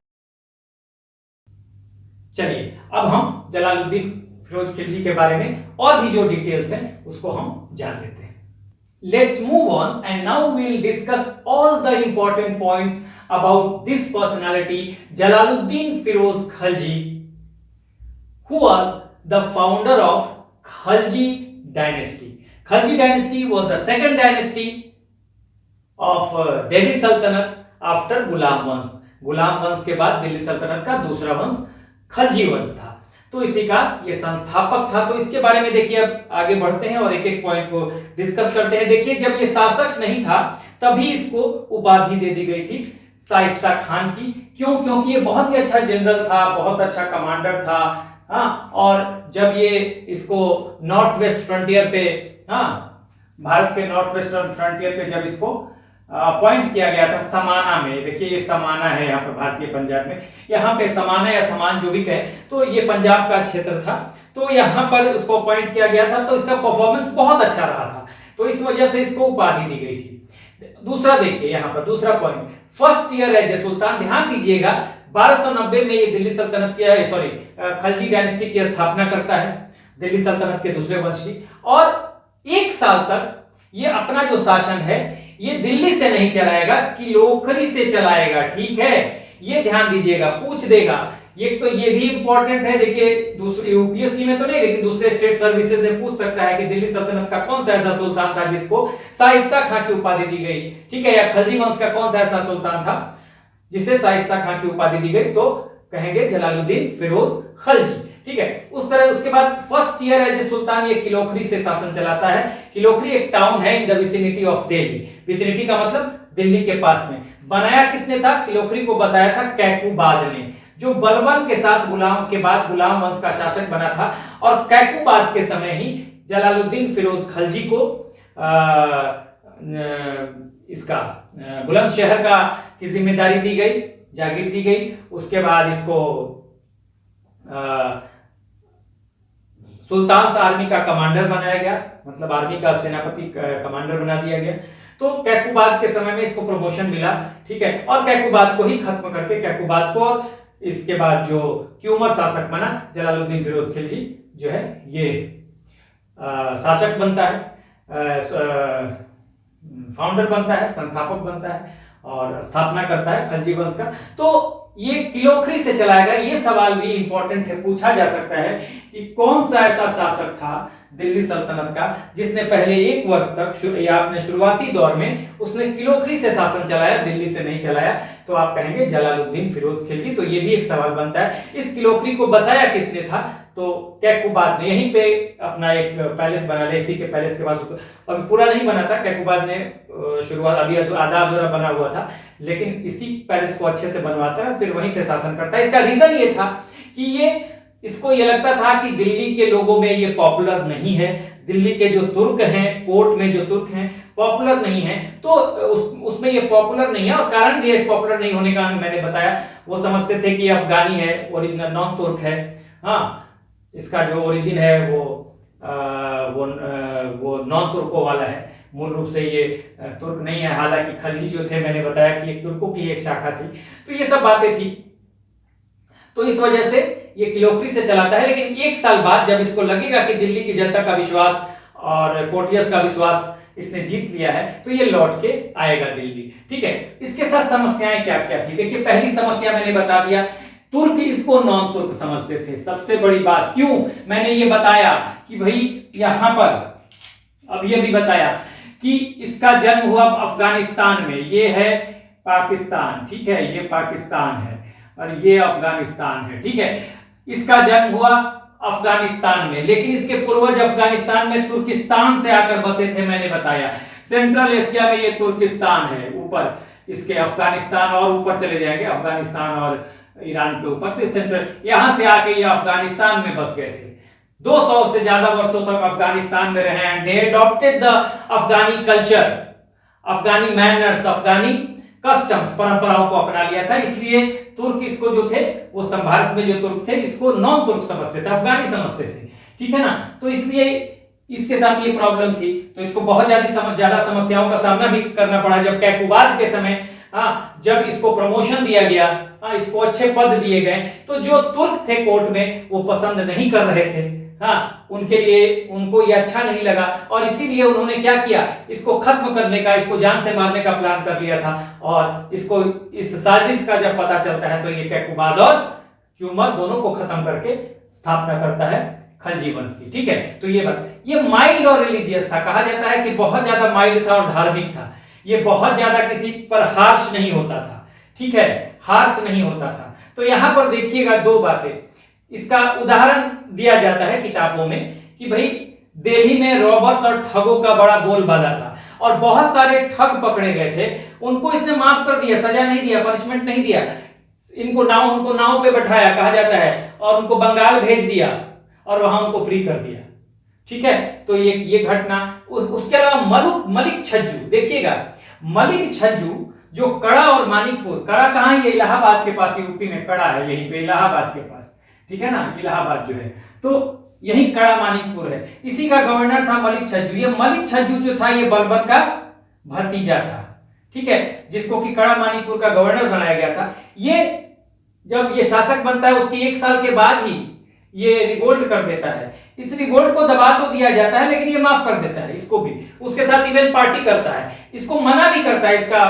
चलिए अब हम जलालुद्दीन फिरोज खिलजी के बारे में और भी जो डिटेल्स हैं उसको हम जान लेते हैं। Let's move on, and now we'll discuss all the important points about this personality, Jalaluddin Firoz Khalji, who was the founder of Khalji dynasty. Khalji dynasty was the second dynasty of Delhi Sultanate after Ghulam वंश। गुलाम वंश के बाद दिल्ली सल्तनत का दूसरा वंश खलजी वंश था, तो इसी का ये संस्थापक था। तो इसके बारे में देखिए, अब आगे बढ़ते हैं और एक एक पॉइंट को डिस्कस करते हैं। देखिए, जब ये शासक नहीं था तभी इसको उपाधि दे दी गई थी शाइस्ता खान की। क्यों? क्योंकि ये बहुत ही अच्छा जनरल था, बहुत अच्छा कमांडर था। हाँ, और जब ये इसको नॉर्थ वेस्ट फ्रंटियर पे, हाँ, भारत के नॉर्थ वेस्टर्न फ्रंटियर पे जब इसको अपॉइंट किया गया था समाना में, देखिए ये समाना है यहाँ पर भारतीय पंजाब में, यहाँ पे समाना या समान जो भी कहे, तो ये पंजाब का क्षेत्र था। तो यहाँ पर उसको अपॉइंट किया गया था, तो इसका परफॉर्मेंस बहुत अच्छा रहा था, तो इस वजह से इसको उपाधि दी गई थी। दूसरा देखिए यहाँ पर दूसरा point, first year as a sultan. ध्यान दीजिएगा 1290 में ये दिल्ली सल्तनत की खलजी डायनेस्टी की स्थापना करता है, दिल्ली सल्तनत के दूसरे वंश की, और एक साल तक ये अपना जो शासन है ये दिल्ली से नहीं चलाएगा, किलोखरी से चलाएगा। ठीक है, ये ध्यान दीजिएगा, पूछ देगा। ये तो ये भी इंपॉर्टेंट है। देखिए, दूसरे यूपीएससी में तो नहीं, लेकिन दूसरे स्टेट सर्विसेज से पूछ सकता है कि दिल्ली सल्तनत का कौन सा ऐसा सुल्तान था जिसको शाइस्ता खां की उपाधि दी गई। ठीक है, या खलजी वंश का कौन सा ऐसा सुल्तान था जिसे शाइस्ता खां की उपाधि दी गई, तो कहेंगे जलालुद्दीन फिरोज खलजी। ठीक है, उस तरह उसके बाद फर्स्ट ईयर एज ए सुल्तान ये किलोखरी से शासन चलाता है। किलोखरी एक टाउन है in the vicinity of Delhi. Vicinity का मतलब दिल्ली के पास में। बनाया किसने था? किलोखरी को बसाया था कैकुबाद ने, जो बलबन के साथ गुलाम के बाद गुलाम वंश का शासक बना था। और कैकुबाद के समय ही जलालुद्दीन फिरोज खलजी को इसका बुलंदशहर का की जिम्मेदारी दी गई, जागीर दी गई। उसके बाद इसको सुल्तान आर्मी का कमांडर बनाया गया, मतलब आर्मी का सेनापति कमांडर बना दिया गया। तो कैकुबाद के समय में इसको प्रमोशन मिला। ठीक है, और कैकुबाद को ही खत्म करके कैकुबाद को, और इसके बाद जो क्यूमर शासक बना जलालुद्दीन फिरोज खिलजी जो है ये शासक बनता है, फाउंडर बनता है, संस्थापक बनता है और स्थापना करता है खलजी वंश का। तो ये किलोखरी से चलाएगा। ये सवाल भी इंपॉर्टेंट है, पूछा जा सकता है कि कौन सा ऐसा शासक था दिल्ली सल्तनत का जिसने पहले एक वर्ष तक या अपने शुरुआती दौर में उसने किलोखरी से शासन चलाया, दिल्ली से नहीं चलाया। तो आप कहेंगे जलालुद्दीन फिरोज खिलजी। तो ये भी एक सवाल बनता है। इस किलोखरी को बसाया किसने था? तो कैकुबाद ने। यहीं पे अपना एक पैलेस बना लिया, इसी के पैलेस के पास, अभी पूरा नहीं बना था, कैकुबाद ने शुरुआत, अभी आधा अधूरा बना हुआ था, लेकिन इसी पैलेस को अच्छे से बनवाता है, फिर वहीं से शासन करता है। इसका रीजन ये था कि ये इसको ये लगता था कि दिल्ली के लोगों में ये पॉपुलर नहीं है, दिल्ली के जो तुर्क हैं, कोर्ट में जो तुर्क हैं पॉपुलर नहीं है, तो उसमें ये पॉपुलर नहीं है। और कारण भी है इस पॉपुलर नहीं होने का, मैंने बताया, वो समझते थे कि अफगानी है, ओरिजिनल नॉन तुर्क है। हाँ, इसका जो ओरिजिन है वो नॉन तुर्कों वाला है, मूल रूप से ये तुर्क नहीं है। हालांकि खलजी जो थे, मैंने बताया कि एक तुर्कों की एक शाखा थी। तो ये सब बातें थी, तो इस वजह से ये किलोक्री से चलाता है। लेकिन एक साल बाद जब इसको लगेगा कि दिल्ली की जनता का विश्वास और कोर्टियस का विश्वास इसने जीत लिया है, तो ये लौट के आएगा दिल्ली। ठीक है, इसके साथ समस्याएं क्या क्या थी देखिए। पहली समस्या मैंने बता दिया, तुर्क इसको नॉन तुर्क समझते थे। सबसे बड़ी बात, क्यों, मैंने ये बताया कि भाई यहां पर अब ये भी बताया कि इसका जन्म हुआ अफगानिस्तान में, ये है पाकिस्तान, ठीक है, ये पाकिस्तान है और ये अफगानिस्तान है। ठीक है, इसका जन्म हुआ अफगानिस्तान में, लेकिन इसके पूर्वज अफगानिस्तान में तुर्किस्तान से आकर बसे थे। मैंने बताया सेंट्रल एशिया में ये तुर्किस्तान है, ऊपर इसके अफगानिस्तान और ऊपर चले जाएंगे, अफगानिस्तान और ईरान के ऊपर, तो सेंट्रल यहां से आके ये अफगानिस्तान में बस गए थे। 200 से ज्यादा वर्षों तक अफगानिस्तान में रहे and they adopted the Afghani culture, Afghani manners, Afghani customs, परंपराओं को अपना लिया था। इसलिए तुर्क इसको जो थे, वो भारत में जो तुर्क थे इसको नॉन तुर्क समझते थे, अफगानी समझते थे। ठीक है ना, तो इसलिए इसके साथ ये प्रॉब्लम थी, तो इसको बहुत ज्यादा समस्याओं का सामना भी करना पड़ा। जब कैकुबाद के समय जब इसको प्रमोशन दिया गया, इसको अच्छे पद दिए गए, तो जो तुर्क थे कोर्ट में वो पसंद नहीं कर रहे थे। उनके लिए, उनको ये अच्छा नहीं लगा और इसीलिए उन्होंने क्या किया, इसको खत्म करने का, इसको जान से मारने का प्लान कर लिया था। और इसको, इस साजिश का जब पता चलता है तो ये कैकुबाद और क्यूमर दोनों को खत्म करके स्थापना करता है खलजी वंश की। ठीक है, तो ये बात, ये माइल्ड और रिलीजियस था, कहा जाता है कि बहुत ज्यादा माइल्ड था और धार्मिक था। ये बहुत ज्यादा किसी पर हार्श नहीं होता था। ठीक है, हार्श नहीं होता था। तो यहां पर देखिएगा दो बातें, इसका उदाहरण दिया जाता है किताबों में कि भाई दिल्ली में रॉबर्स और ठगों का बड़ा बोलबाला था और बहुत सारे ठग पकड़े गए थे, उनको इसने माफ कर दिया, सजा नहीं दिया, पनिशमेंट नहीं दिया, उनको नाव पे बैठाया कहा जाता है और उनको बंगाल भेज दिया और वहां उनको फ्री कर दिया। ठीक है, तो ये घटना। उसके अलावा मलिक छज्जू, देखिएगा मलिक छज्जू जो कड़ा और मानिकपुर, कड़ा कहां है, ये इलाहाबाद के पास, यूपी में कड़ा है, यहीं पे इलाहाबाद के पास। ठीक है ना, इलाहाबाद जो है, तो यही कड़ा मानिकपुर है, इसी का गवर्नर था मलिक छज्जू। ये मलिक छज्जू जो था ये बलबन का भतीजा था। ठीक है, जिसको कि कड़ा मानिकपुर का गवर्नर बनाया गया था। ये जब ये शासक बनता है उसके 1 साल के बाद ही ये रिवोल्ट कर देता है। इस रिवोल्ट को दबा तो दिया जाता है लेकिन ये माफ कर देता है इसको भी, उसके साथ इवन पार्टी करता है, इसको मना भी करता है। इसका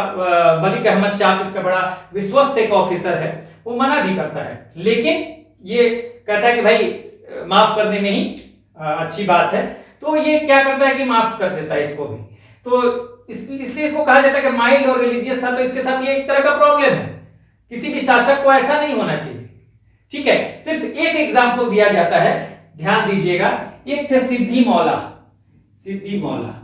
मलिक अहमद चाप, इसका बड़ा विश्वस्त एक ऑफिसर है, वो मना भी करता है, लेकिन ये कहता है कि भाई माफ करने में ही अच्छी बात है। तो ये क्या करता है कि माफ कर देता है इसको भी। तो इसलिए इसको कहा जाता है कि माइल्ड और रिलीजियस था। तो इसके साथ ये एक तरह का प्रॉब्लम है, किसी भी शासक को ऐसा नहीं होना चाहिए। ठीक है, सिर्फ एक एग्जाम्पल दिया जाता है, ध्यान दीजिएगा। एक थे सिद्धि मौला, सिद्धि मौला,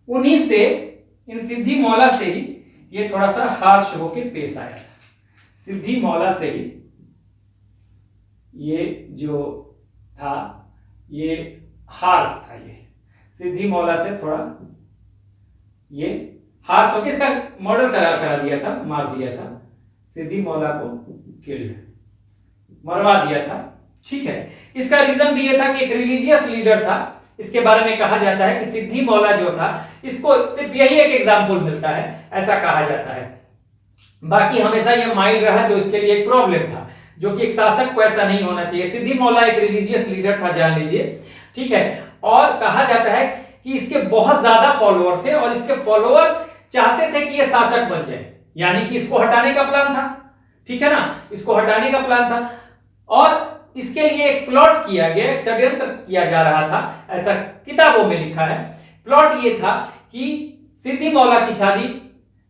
उन्हीं से, इन सिद्धि मौला से ही ये थोड़ा सा हार्श होकर पेश आया था। सिद्धि मौला से ही ये जो था ये हार्श था, ये सिद्धि मौला से थोड़ा ये हार्श होकर इसका मर्डर करा दिया था, मार दिया था, सिद्धि मौला को किल्ड, मरवा दिया था। ठीक है, इसका रीजन भी ये था कि एक रिलीजियस लीडर था। इसके बारे में कहा जाता है कि सिद्धि मौला जो था, इसको सिर्फ यही एक एग्जाम्पल मिलता है, ऐसा कहा जाता है। बाकी हमेशा ये माइल्ड रहा, जो इसके लिए एक प्रॉब्लम था, जो कि एक शासक को ऐसा नहीं होना चाहिए। सिद्धि मौला एक रिलीजियस लीडर था, जान लीजिए। ठीक है, और कहा जाता है कि इसके बहुत ज्यादा फॉलोअर थे और इसके फॉलोअर चाहते थे कि ये शासक बन जाए, यानी कि इसको हटाने का प्लान था। ठीक है ना, इसको हटाने का प्लान था और इसके लिए एक प्लॉट किया गया, एक षड्यंत्र किया जा रहा था, ऐसा किताबों में लिखा है। प्लॉट ये था कि सिद्धि मौला की शादी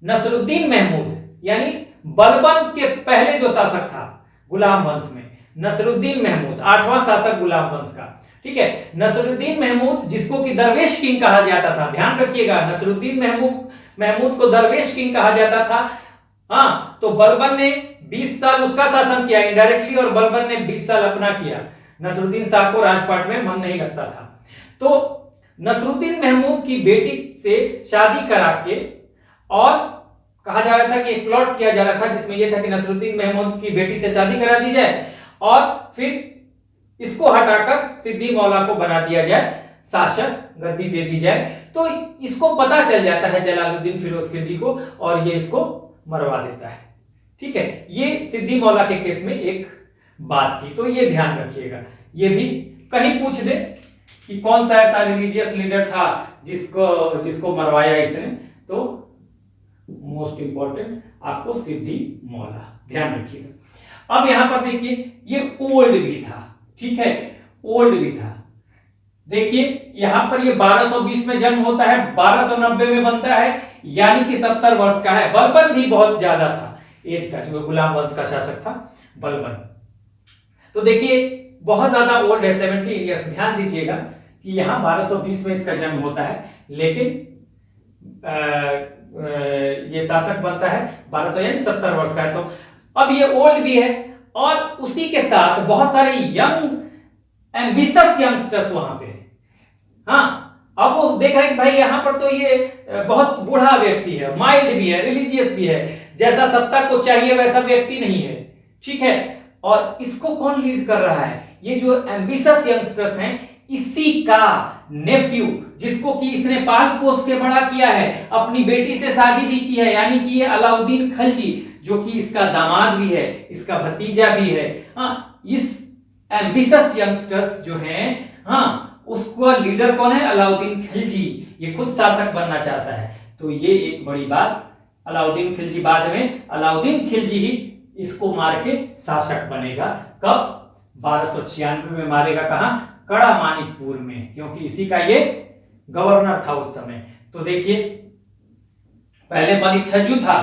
नसरुद्दीन महमूद, यानी बलबन के पहले जो शासक था गुलाम वंश में, नसरुद्दीन महमूद, 8वां शासक गुलाम वंश का। ठीक है, नसरुद्दीन महमूद जिसको कि दरवेश किंग कहा जाता था, ध्यान रखिएगा, नसरुद्दीन महमूद को दरवेश किंग कहा जाता था। हाँ, तो बलबन ने 20 साल उसका शासन किया इनडायरेक्टली, और बलबन ने 20 साल अपना किया। नसरुद्दीन शाह को राजपाट में मन नहीं लगता था, तो नसरुद्दीन महमूद की बेटी से शादी करा के, और कहा जा रहा था कि एक प्लॉट किया जा रहा था जिसमें यह था कि नसरुद्दीन महमूद की बेटी से शादी करा दी जाए और फिर इसको हटाकर सिद्दी मौला को बना दिया जाए, शासक गद्दी दे दी जाए। तो इसको पता चल जाता है जलालुद्दीन फिरोज खिलजी को, और ये इसको मरवा देता है। ठीक है, ये सिद्दी मौला के केस में एक बात थी, तो ये ध्यान रखिएगा। ये भी कहीं पूछ दे कि कौन सा ऐसा रिलीजियस लीडर था जिसको मरवाया इसने, तो मोस्ट इंपॉर्टेंट आपको सिद्दी मौला ध्यान रखिएगा। अब यहां पर देखिए, ये ओल्ड भी था, ठीक है, ओल्ड भी था। देखिए यहां पर ये 1220 में जन्म होता है, 1290 में बनता है, यानी कि 70 वर्ष का है। बलबन भी बहुत ज्यादा था एज का, जो गुलाम वंश का शासक था बलबन। तो देखिए बहुत ज्यादा ओल्ड है, 70 ईयर्स। ध्यान दीजिएगा कि यहां 1220 में इसका जन्म होता है, लेकिन ये शासक बनता है 1200 यानी 70 वर्ष का है। तो अब ये ओल्ड भी है, और उसी के साथ बहुत सारे यंग एम्बिशियस यंगस्टर्स वहां पे है। हाँ, अब वो देख रहे हैं कि भाई यहां पर तो ये बहुत बूढ़ा व्यक्ति है, माइल्ड भी है, रिलीजियस भी है, जैसा सत्ता को चाहिए वैसा व्यक्ति नहीं है, ठीक है। और इसको कौन लीड कर रहा है? ये जो एम्बिशियस यंगस्टर्स हैं, इसी का नेफ्यू, जिसको कि इसने पाल पोस के बड़ा किया है, अपनी बेटी से शादी भी की है, यानी कि ये अलाउद्दीन खिलजी, जो कि इसका दामाद भी है, इसका भतीजा भी है। हाँ, इस एम्बिशियस यंगस्टर्स जो हैं, हाँ, उसको लीडर कौन है? अलाउद्दीन खिलजी। ये खुद शासक बनना चाहता है, तो ये एक बड़ी बात। अलाउद्दीन खिलजी बाद में अलाउद्दीन खिलजी ही इसको मार के शासक बनेगा। कब? 1296 में मारेगा। कहां? कड़ा मानिकपुर में, क्योंकि इसी का ये गवर्नर था उस समय। तो देखिए पहले मलिक छज्जू था,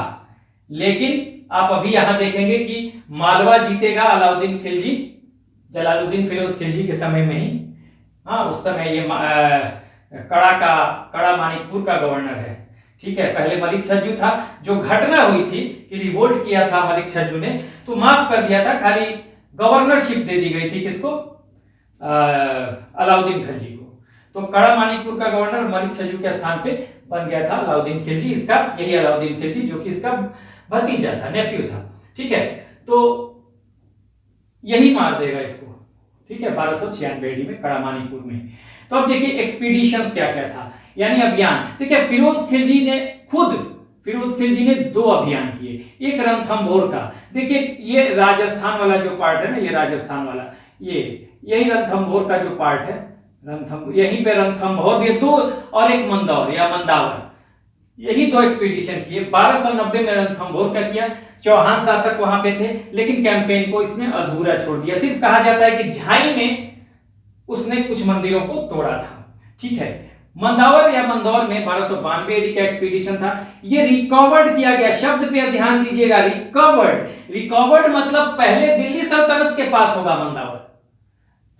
लेकिन आप अभी यहां देखेंगे कि मालवा जीतेगा अलाउद्दीन खिलजी, जलालुद्दीन फिरोज खिलजी के समय में ही। हाँ, उस समय ये कड़ा मानिकपुर का गवर्नर है, ठीक है। पहले मलिक छज्जू था। जो घटना हुई थी कि रिवोल्ट किया था मलिक छज्जू ने, तो माफ कर दिया था, खाली गवर्नरशिप दे दी गई थी किसको? अलाउद्दीन खिलजी को। तो कड़ा मानिकपुर का गवर्नर मलिक छज्जू के स्थान पे बन गया था अलाउद्दीन खिलजी। इसका यही अलाउद्दीन खिलजी, जो कि इसका भतीजा था, नेफ्यू था, ठीक है। तो यही मार देगा इसको, ठीक है, 1296 एडी में कड़ा मानिकपुर में। तो अब देखिए एक्सपीडिशंस क्या क्या था, यानी अभियान। देखिए फिरोज खिलजी ने 2 अभियान किए। एक रणथंभौर का, देखिए ये राजस्थान वाला जो पार्ट है ना, ये राजस्थान वाला, यही रणथंभौर का जो पार्ट है, यहीं पे रणथंभौर भी है, 2, और एक मंदौर या मंदावर, यही 2 एक्सपीडिशन किए। 1290 में रणथंभौर का किया, चौहान शासक वहां पे थे, लेकिन कैंपेन को इसने अधूरा छोड़ दिया। सिर्फ कहा जाता है कि झाई में उसने कुछ मंदिरों को तोड़ा था, ठीक है। मंदावर या मंदौर में 1292 एडी का एक्सपीडिशन था। ये रिकवर्ड किया गया, शब्द पे ध्यान दीजिएगा, रिकवर्ड मतलब पहले दिल्ली सल्तनत के पास होगा मंदावर,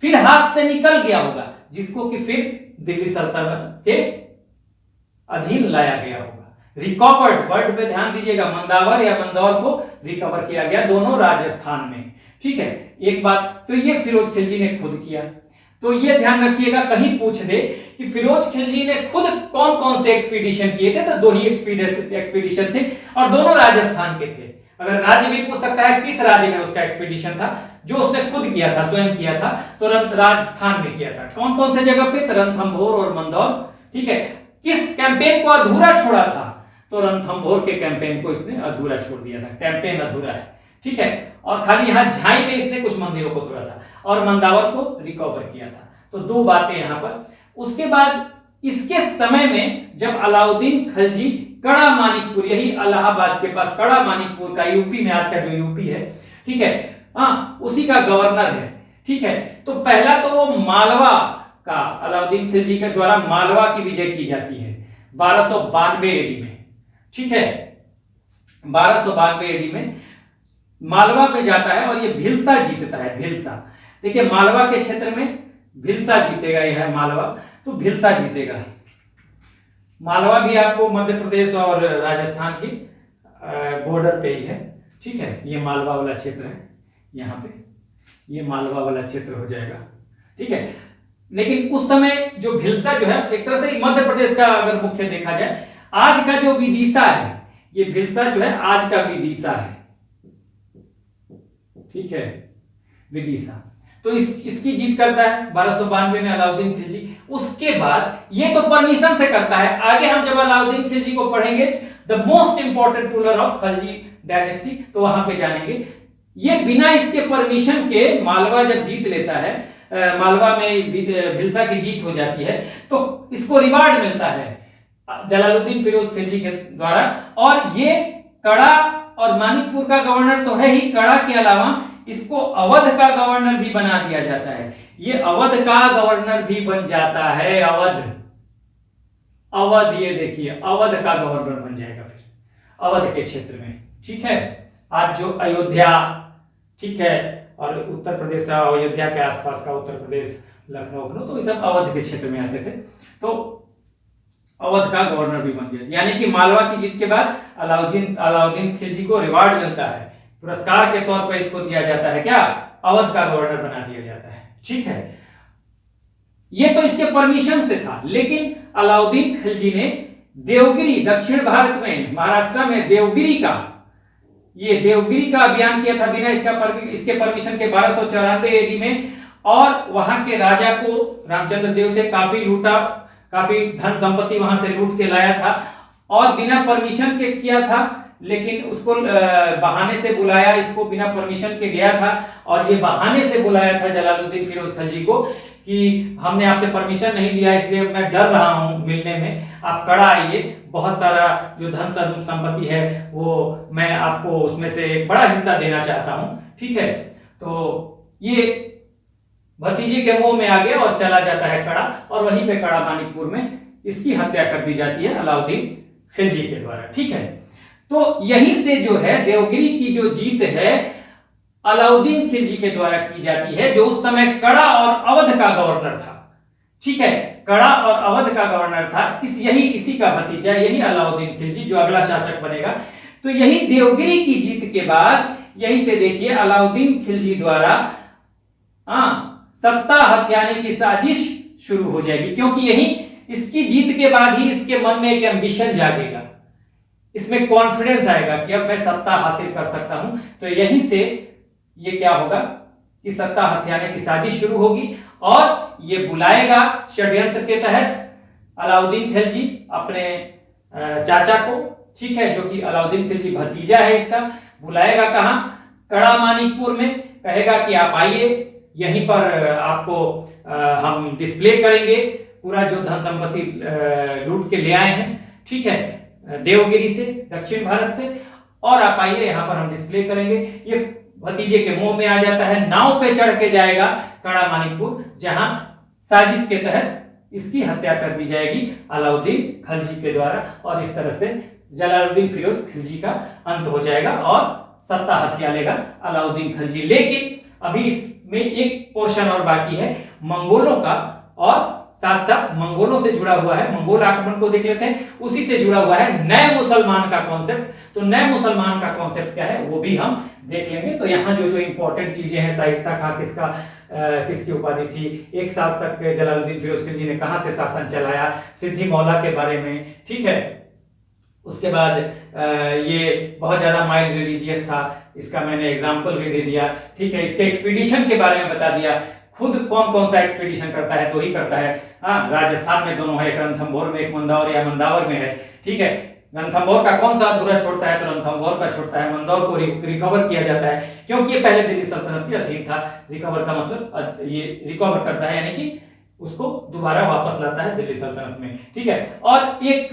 फिर हाथ से निकल गया होगा, जिसको कि फिर दिल्ली सल्तनत के अधीन लाया गया होगा। रिकवर्ड वर्ड पे ध्यान दीजिएगा, मंदावर या मंदौर को रिकवर किया गया, दोनों राजस्थान में, ठीक है। एक बात तो ये फिरोज खिलजी ने खुद किया, तो ये ध्यान रखिएगा, कहीं पूछ दे कि फिरोज खिलजी ने खुद कौन कौन से एक्सपीडिशन किए थे, तो 2 ही एक्सपीडिशन थे, और दोनों राजस्थान के थे। अगर राज्य भी पूछ सकता है किस राज्य में उसका एक्सपीडिशन था, जो उसने खुद किया था, स्वयं किया था, तो राजस्थान में किया था। कौन कौन से जगह पे? रणथंभौर और मंदौर, ठीक है। किस कैंपेन को अधूरा छोड़ा था? तो रणथंभौर के कैंपेन को इसने अधूरा छोड़ दिया था, कैंपेन अधूरा है, ठीक है। और खाली यहां झाई में इसने कुछ मंदिरों को तोड़ा था, और मंदावर को रिकवर किया था। तो 2 बातें यहां पर। उसके बाद इसके समय में जब अलाउद्दीन खिलजी कड़ा मानिकपुर, यही इलाहाबाद के पास कड़ा मानिकपुर का, यूपी में, आज का जो यूपी है, ठीक है, हाँ, उसी का गवर्नर है, ठीक है। तो पहला तो वो मालवा का, अलाउद्दीन खिलजी के द्वारा मालवा की विजय की जाती है 1292 एडी में, ठीक है। 1292 एडी में मालवा पे जाता है, और ये भिलसा जीतता है, भिलसा। देखिए मालवा के क्षेत्र में भिलसा जीतेगा, यह है मालवा, तो भिलसा जीतेगा। मालवा भी आपको मध्य प्रदेश और राजस्थान की बॉर्डर पे ही है, ठीक है। ये मालवा वाला क्षेत्र है, यहाँ पे ये मालवा वाला क्षेत्र हो जाएगा, ठीक है। लेकिन उस समय जो भिलसा जो है एक तरह से मध्य प्रदेश का अगर मुख्य देखा जाए, आज का जो विदिशा है, ये भिलसा जो है आज का विदिशा है, ठीक है, विदिशा। तो इसकी जीत करता है 1292 में अलाउद्दीन खिलजी। उसके बाद ये तो परमिशन से करता है। आगे हम जब अलाउद्दीन खिलजी को पढ़ेंगे, the most important ruler of Khilji dynasty, तो वहां पे जानेंगे। ये बिना इसके परमिशन के मालवा जब जीत लेता है, मालवा में भिलसा की जीत हो जाती है, तो इसको रिवार्ड मिलता है जलालुद्दीन फिरोज खिलजी के द्वारा। और ये कड़ा और मानिकपुर का गवर्नर तो है ही, कड़ा के अलावा इसको अवध का गवर्नर भी बना दिया जाता है। ये अवध का गवर्नर भी बन जाता है, अवध ये देखिए अवध का गवर्नर बन जाएगा फिर अवध के क्षेत्र में, ठीक है। आज जो अयोध्या, ठीक है, और उत्तर प्रदेश अयोध्या के आसपास का उत्तर प्रदेश, लखनऊ, तो ये सब अवध के क्षेत्र में आते थे। तो अवध का गवर्नर भी बन गया, यानी कि मालवा की जीत के बाद अलाउद्दीन खिलजी को रिवार्ड मिलता है, पुरस्कार के तौर पर इसको दिया जाता है, क्या, अवध का गवर्नर बना दिया जाता है, ठीक है। ये तो इसके परमिशन से था। लेकिन अलाउद्दीन खिलजी ने देवगिरी, दक्षिण भारत में महाराष्ट्र में देवगिरी का अभियान किया था बिना इसके परमिशन के 1294 एडी में। और वहां के राजा को, रामचंद्र देव थे, काफी लूटा, काफी धन संपत्ति वहां से लूट के लाया था और बिना परमिशन के किया था। लेकिन उसको बहाने से बुलाया, इसको बिना परमिशन के गया था और ये बहाने से बुलाया था जलालुद्दीन फिरोज खिलजी को कि हमने आपसे परमिशन नहीं लिया, इसलिए मैं डर रहा हूं मिलने में, आप कड़ा आइए, बहुत सारा जो धन संपत्ति है वो मैं आपको उसमें से एक बड़ा हिस्सा देना चाहता हूं, ठीक है। तो ये भतीजे के मुंह में आ गया और चला जाता है कड़ा, और वहीं पे कड़ा मानिकपुर में इसकी हत्या कर दी जाती है अलाउद्दीन खिलजी के द्वारा, ठीक है। तो यहीं से जो है देवगिरी की जो जीत है अलाउद्दीन खिलजी के द्वारा की जाती है, जो उस समय कड़ा और अवध का गवर्नर था, ठीक है। कड़ा और अवध का गवर्नर था, इसी का भतीजा, यही अलाउद्दीन खिलजी जो अगला शासक बनेगा। तो यही देवगिरी की जीत के बाद यहीं से देखिए अलाउद्दीन खिलजी द्वारा सत्ता हथियाने की साजिश शुरू हो जाएगी, क्योंकि यही इसकी जीत के बाद ही इसके मन में एक एम्बिशन जागेगा, इसमें कॉन्फिडेंस आएगा कि अब मैं सत्ता हासिल कर सकता हूं। तो यहीं से ये क्या होगा कि सत्ता हथियाने की साजिश शुरू होगी और ये बुलाएगा षड्यंत्र के तहत अलाउद्दीन खिलजी अपने चाचा को, ठीक है, जो कि अलाउद्दीन खिलजी भतीजा है इसका, बुलाएगा कहां, कड़ा मानिकपुर में, कहेगा कि आप आइए, यहीं पर आपको हम डिस्प्ले करेंगे पूरा जो धन संपत्ति लूट के ले आए हैं, ठीक है, देवगिरी से, दक्षिण भारत से, और आप आइए यहां पर हम डिस्प्ले करेंगे। ये भतीजे के मुंह में आ जाता है, नाव पे चढ़ के जाएगा कड़ा मानिकपुर, जहां साजिश के तहत इसकी हत्या कर दी जाएगी अलाउद्दीन खिलजी के द्वारा, और इस तरह से जलालुद्दीन फिरोज खिलजी का अंत हो जाएगा और सत्ता हथिया लेगा अलाउद्दीन खिलजी। लेकिन अभी इसमें एक पोर्शन और बाकी है मंगोलों का, और साथ साथ मंगोलों से जुड़ा हुआ है, मंगोल आक्रमण को देख लेते हैं, उसी से जुड़ा हुआ है नए मुसलमान का कॉन्सेप्ट। तो नए मुसलमान का कॉन्सेप्ट क्या है वो भी हम देख लेंगे। तो यहाँ जो जो इंपॉर्टेंट चीजें हैं, शाइस्ता खां किसकी उपाधि थी, एक साल तक जलालुद्दीन फिरोज खिलजी ने कहां से शासन चलाया, सिद्धि मौला के बारे में, ठीक है। उसके बाद ये बहुत ज्यादा माइल्ड रिलीजियस था, इसका मैंने एग्जाम्पल भी दे दिया, ठीक है। इसके एक्सपीडिशन के बारे में बता दिया, खुद कौन कौन सा एक्सपीडिशन करता है, तो ही करता है, राजस्थान में दोनों है, एक रणथंभौर में, एक मंदौर या मंदावर में है, ठीक है। रणथंभौर का कौन सा अधूरा छोड़ता है, तो रणथंभौर का छोड़ता है, मंदौर को रिकवर किया जाता है, क्योंकि ये पहले दिल्ली सल्तनत के अधीन था। रिकवर का मतलब ये रिकवर करता है, यानी कि उसको दोबारा वापस लाता है दिल्ली सल्तनत में, ठीक है। और एक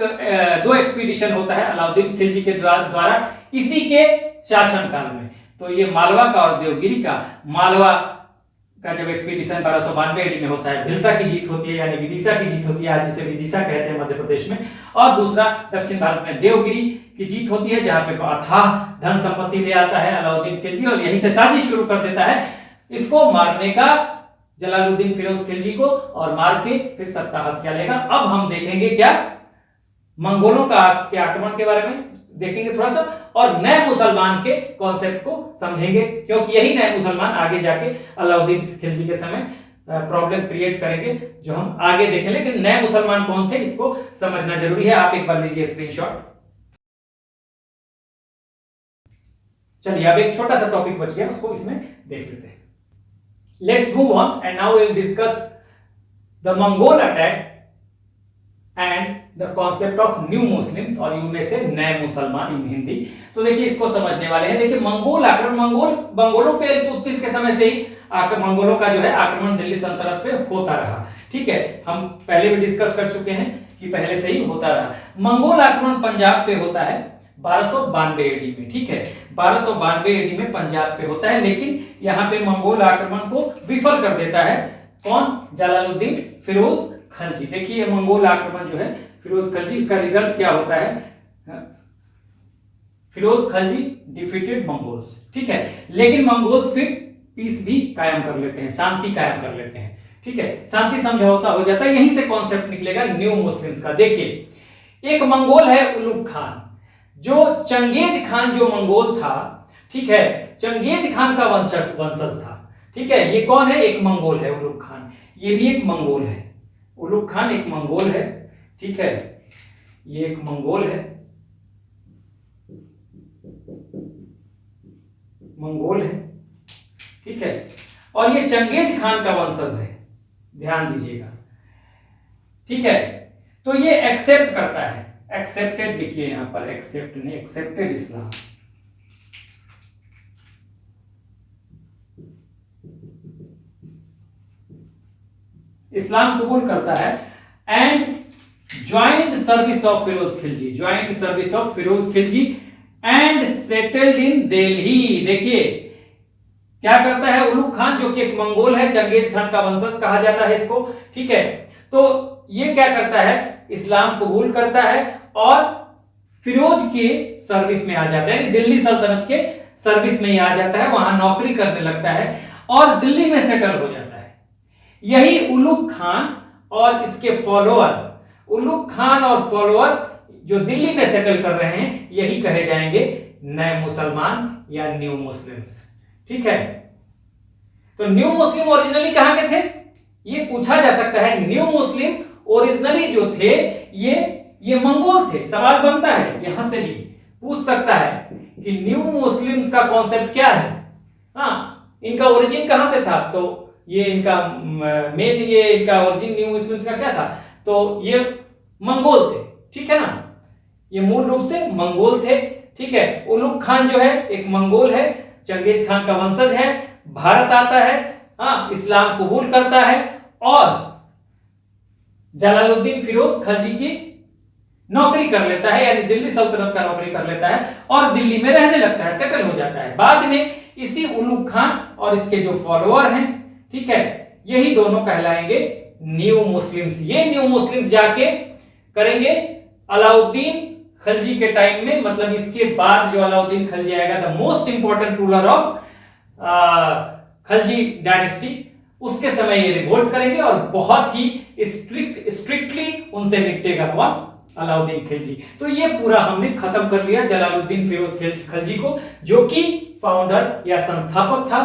दो एक्सपीडिशन होता है अलाउद्दीन खिलजी के द्वारा इसी के शासनकाल में। तो ये मालवा का और देवगिरी का, मालवा का जब एक्सपीडिशन 1292 एडी में होता है, भिलसा की जीत होती है, यानी विदिशा की जीत होती है, आज जिसे विदिशा कहते हैं मध्य प्रदेश में, और दूसरा दक्षिण भारत में देवगिरी की जीत होती है, जहां पे अथाह धन संपत्ति ले आता है अलाउद्दीन खिलजी और यहीं से साजिश शुरू कर देता है इसको मारने का, जलालुद्दीन फिरोज खिलजी को, और मार के फिर सत्ता हथिया लेगा। अब हम देखेंगे क्या मंगोलों के आक्रमण के बारे में, देखेंगे थोड़ा सा, और नए मुसलमान के कॉन्सेप्ट को समझेंगे, क्योंकि यही नए मुसलमान आगे जाके अलाउद्दीन खिलजी के समय प्रॉब्लम क्रिएट करेंगे, जो हम आगे देखें। लेकिन नए मुसलमान कौन थे इसको समझना जरूरी है। आप एक बार लीजिए स्क्रीनशॉट। चलिए अब एक छोटा सा टॉपिक बच गया, उसको इसमें देख लेते हैं। Let's move on and now we will discuss the Mongol attack and the concept of new Muslims, और यू में से नए मुसलमान इन हिंदी। तो देखिए इसको समझने वाले हैं। देखिए मंगोल आक्रमण, मंगोलों पे इल्तुतमिश के समय से ही मंगोलों का जो है आक्रमण दिल्ली सल्तनत पे होता रहा। ठीक है, हम पहले भी डिस्कस कर चुके हैं कि पहले से ही होता रहा। मंगोल आक्रमण पंजाब पे होता है 1292 एडी में। ठीक है, 1292 एडी में पंजाब पे होता है, लेकिन यहाँ पे मंगोल आक्रमण को विफल कर देता है कौन? जलालुद्दीन फिरोज खलजी। देखिए मंगोल आक्रमण जो है फिरोज खलजी, इसका रिजल्ट क्या होता है? Firoz Khalji defeated Mongols. ठीक है, लेकिन मंगोल्स फिर पीस भी कायम कर लेते हैं, शांति कायम कर लेते हैं। ठीक है, शांति समझौता हो जाता है। यहीं से कॉन्सेप्ट निकलेगा न्यू मुस्लिम्स का। देखिए एक मंगोल है उलुग खान, जो चंगेज खान जो मंगोल था, ठीक है, चंगेज खान का वंशज था। ठीक है, ये कौन है? एक मंगोल है उलुग खान, ये भी एक मंगोल है। उलुग खान एक मंगोल है। ठीक है, ये एक मंगोल है, मंगोल है। ठीक है, और ये चंगेज खान का वंशज है, ध्यान दीजिएगा। ठीक है, तो ये एक्सेप्ट करता है, एक्सेप्टेड लिखिए यहां पर, एक्सेप्ट नहीं, एक्सेप्टेड इस्लाम। इस्लाम कबूल करता है and joint service of Firoz Khilji, joint service of Firoz Khilji and settled in Delhi. देखिए क्या करता है उलुग खान, जो कि एक मंगोल है, चंगेज खान का वंशज कहा जाता है इसको। ठीक है, तो ये क्या करता है? इस्लाम कबूल करता है और फिरोज के सर्विस में आ जाता है, यानी दिल्ली सल्तनत के सर्विस में ही आ जाता है, वहां नौकरी करने लगता है और दिल्ली में सेटल हो जाता है। यही उलुग खान और इसके फॉलोअर, उलुग खान और फॉलोअर जो दिल्ली में सेटल कर रहे हैं, यही कहे जाएंगे नए मुसलमान या न्यू मुस्लिम्स। ठीक है, तो न्यू मुस्लिम ओरिजिनली कहां के थे? ये पूछा जा सकता है। न्यू मुस्लिम ओरिजिनली जो थे ये मंगोल थे। सवाल बनता है, यहां से भी पूछ सकता है कि न्यू मुस्लिम्स का कॉन्सेप्ट क्या है। हाँ, इनका ओरिजिन कहां से था? तो ये इनका मेन, ये इनका ओरिजिन न्यू मुस्लिम्स का क्या था? तो ये मंगोल थे। ठीक है ना, ये मूल रूप से मंगोल थे। ठीक है, उलुग खान जो है एक मंगोल है, चंगेज खान का वंशज है, भारत आता है, हाँ, इस्लाम कबूल करता है और जलालुद्दीन फिरोज खलजी की नौकरी कर लेता है, यानी दिल्ली सल्तनत का नौकरी कर लेता है और दिल्ली में रहने लगता है, सेटल हो जाता है। बाद में इसी उलुग खान और इसके जो फॉलोअर हैं, ठीक है, यही दोनों कहलाएंगे न्यू मुस्लिम्स। ये न्यू मुस्लिम जाके करेंगे अलाउद्दीन खलजी के टाइम में, मतलब इसके बाद जो अलाउद्दीन खलजी आएगा, the most important ruler of Khalji dynasty, उसके समय ये रिवोल्ट करेंगे और बहुत ही स्ट्रिक्टली उनसे निपटेगा कौन? अलाउद्दीन खिलजी। तो ये पूरा हमने खत्म कर लिया जलालुद्दीन फिरोज खलजी को, जो कि फाउंडर या संस्थापक था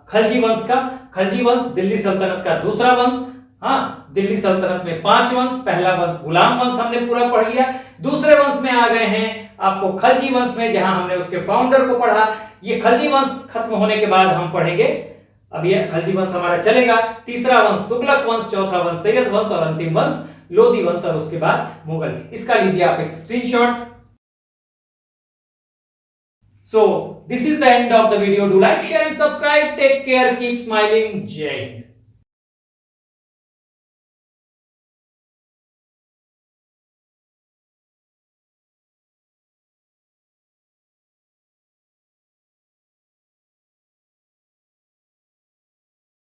खलजी वंश का। खलजी वंश दिल्ली सल्तनत का दूसरा वंश। हाँ, दिल्ली सल्तनत में 5 वंश, पहला वंश गुलाम वंश हमने पूरा पढ़ लिया। दूसरे वंश में आ गए हैं आपको खलजी वंश में, जहां हमने उसके फाउंडर को पढ़ा। ये खलजी वंश खत्म होने के बाद हम पढ़ेंगे, अब ये खलजी वंश हमारा चलेगा, तीसरा वंश तुगलक वंश, चौथा वंश सैयद वंश और अंतिम वंश लोधी वंश और उसके बाद मुगल। इसका लीजिए आप एक screenshot. So this is the end of the video. Do like, share and subscribe. Take care. Keep smiling. Jai Hind.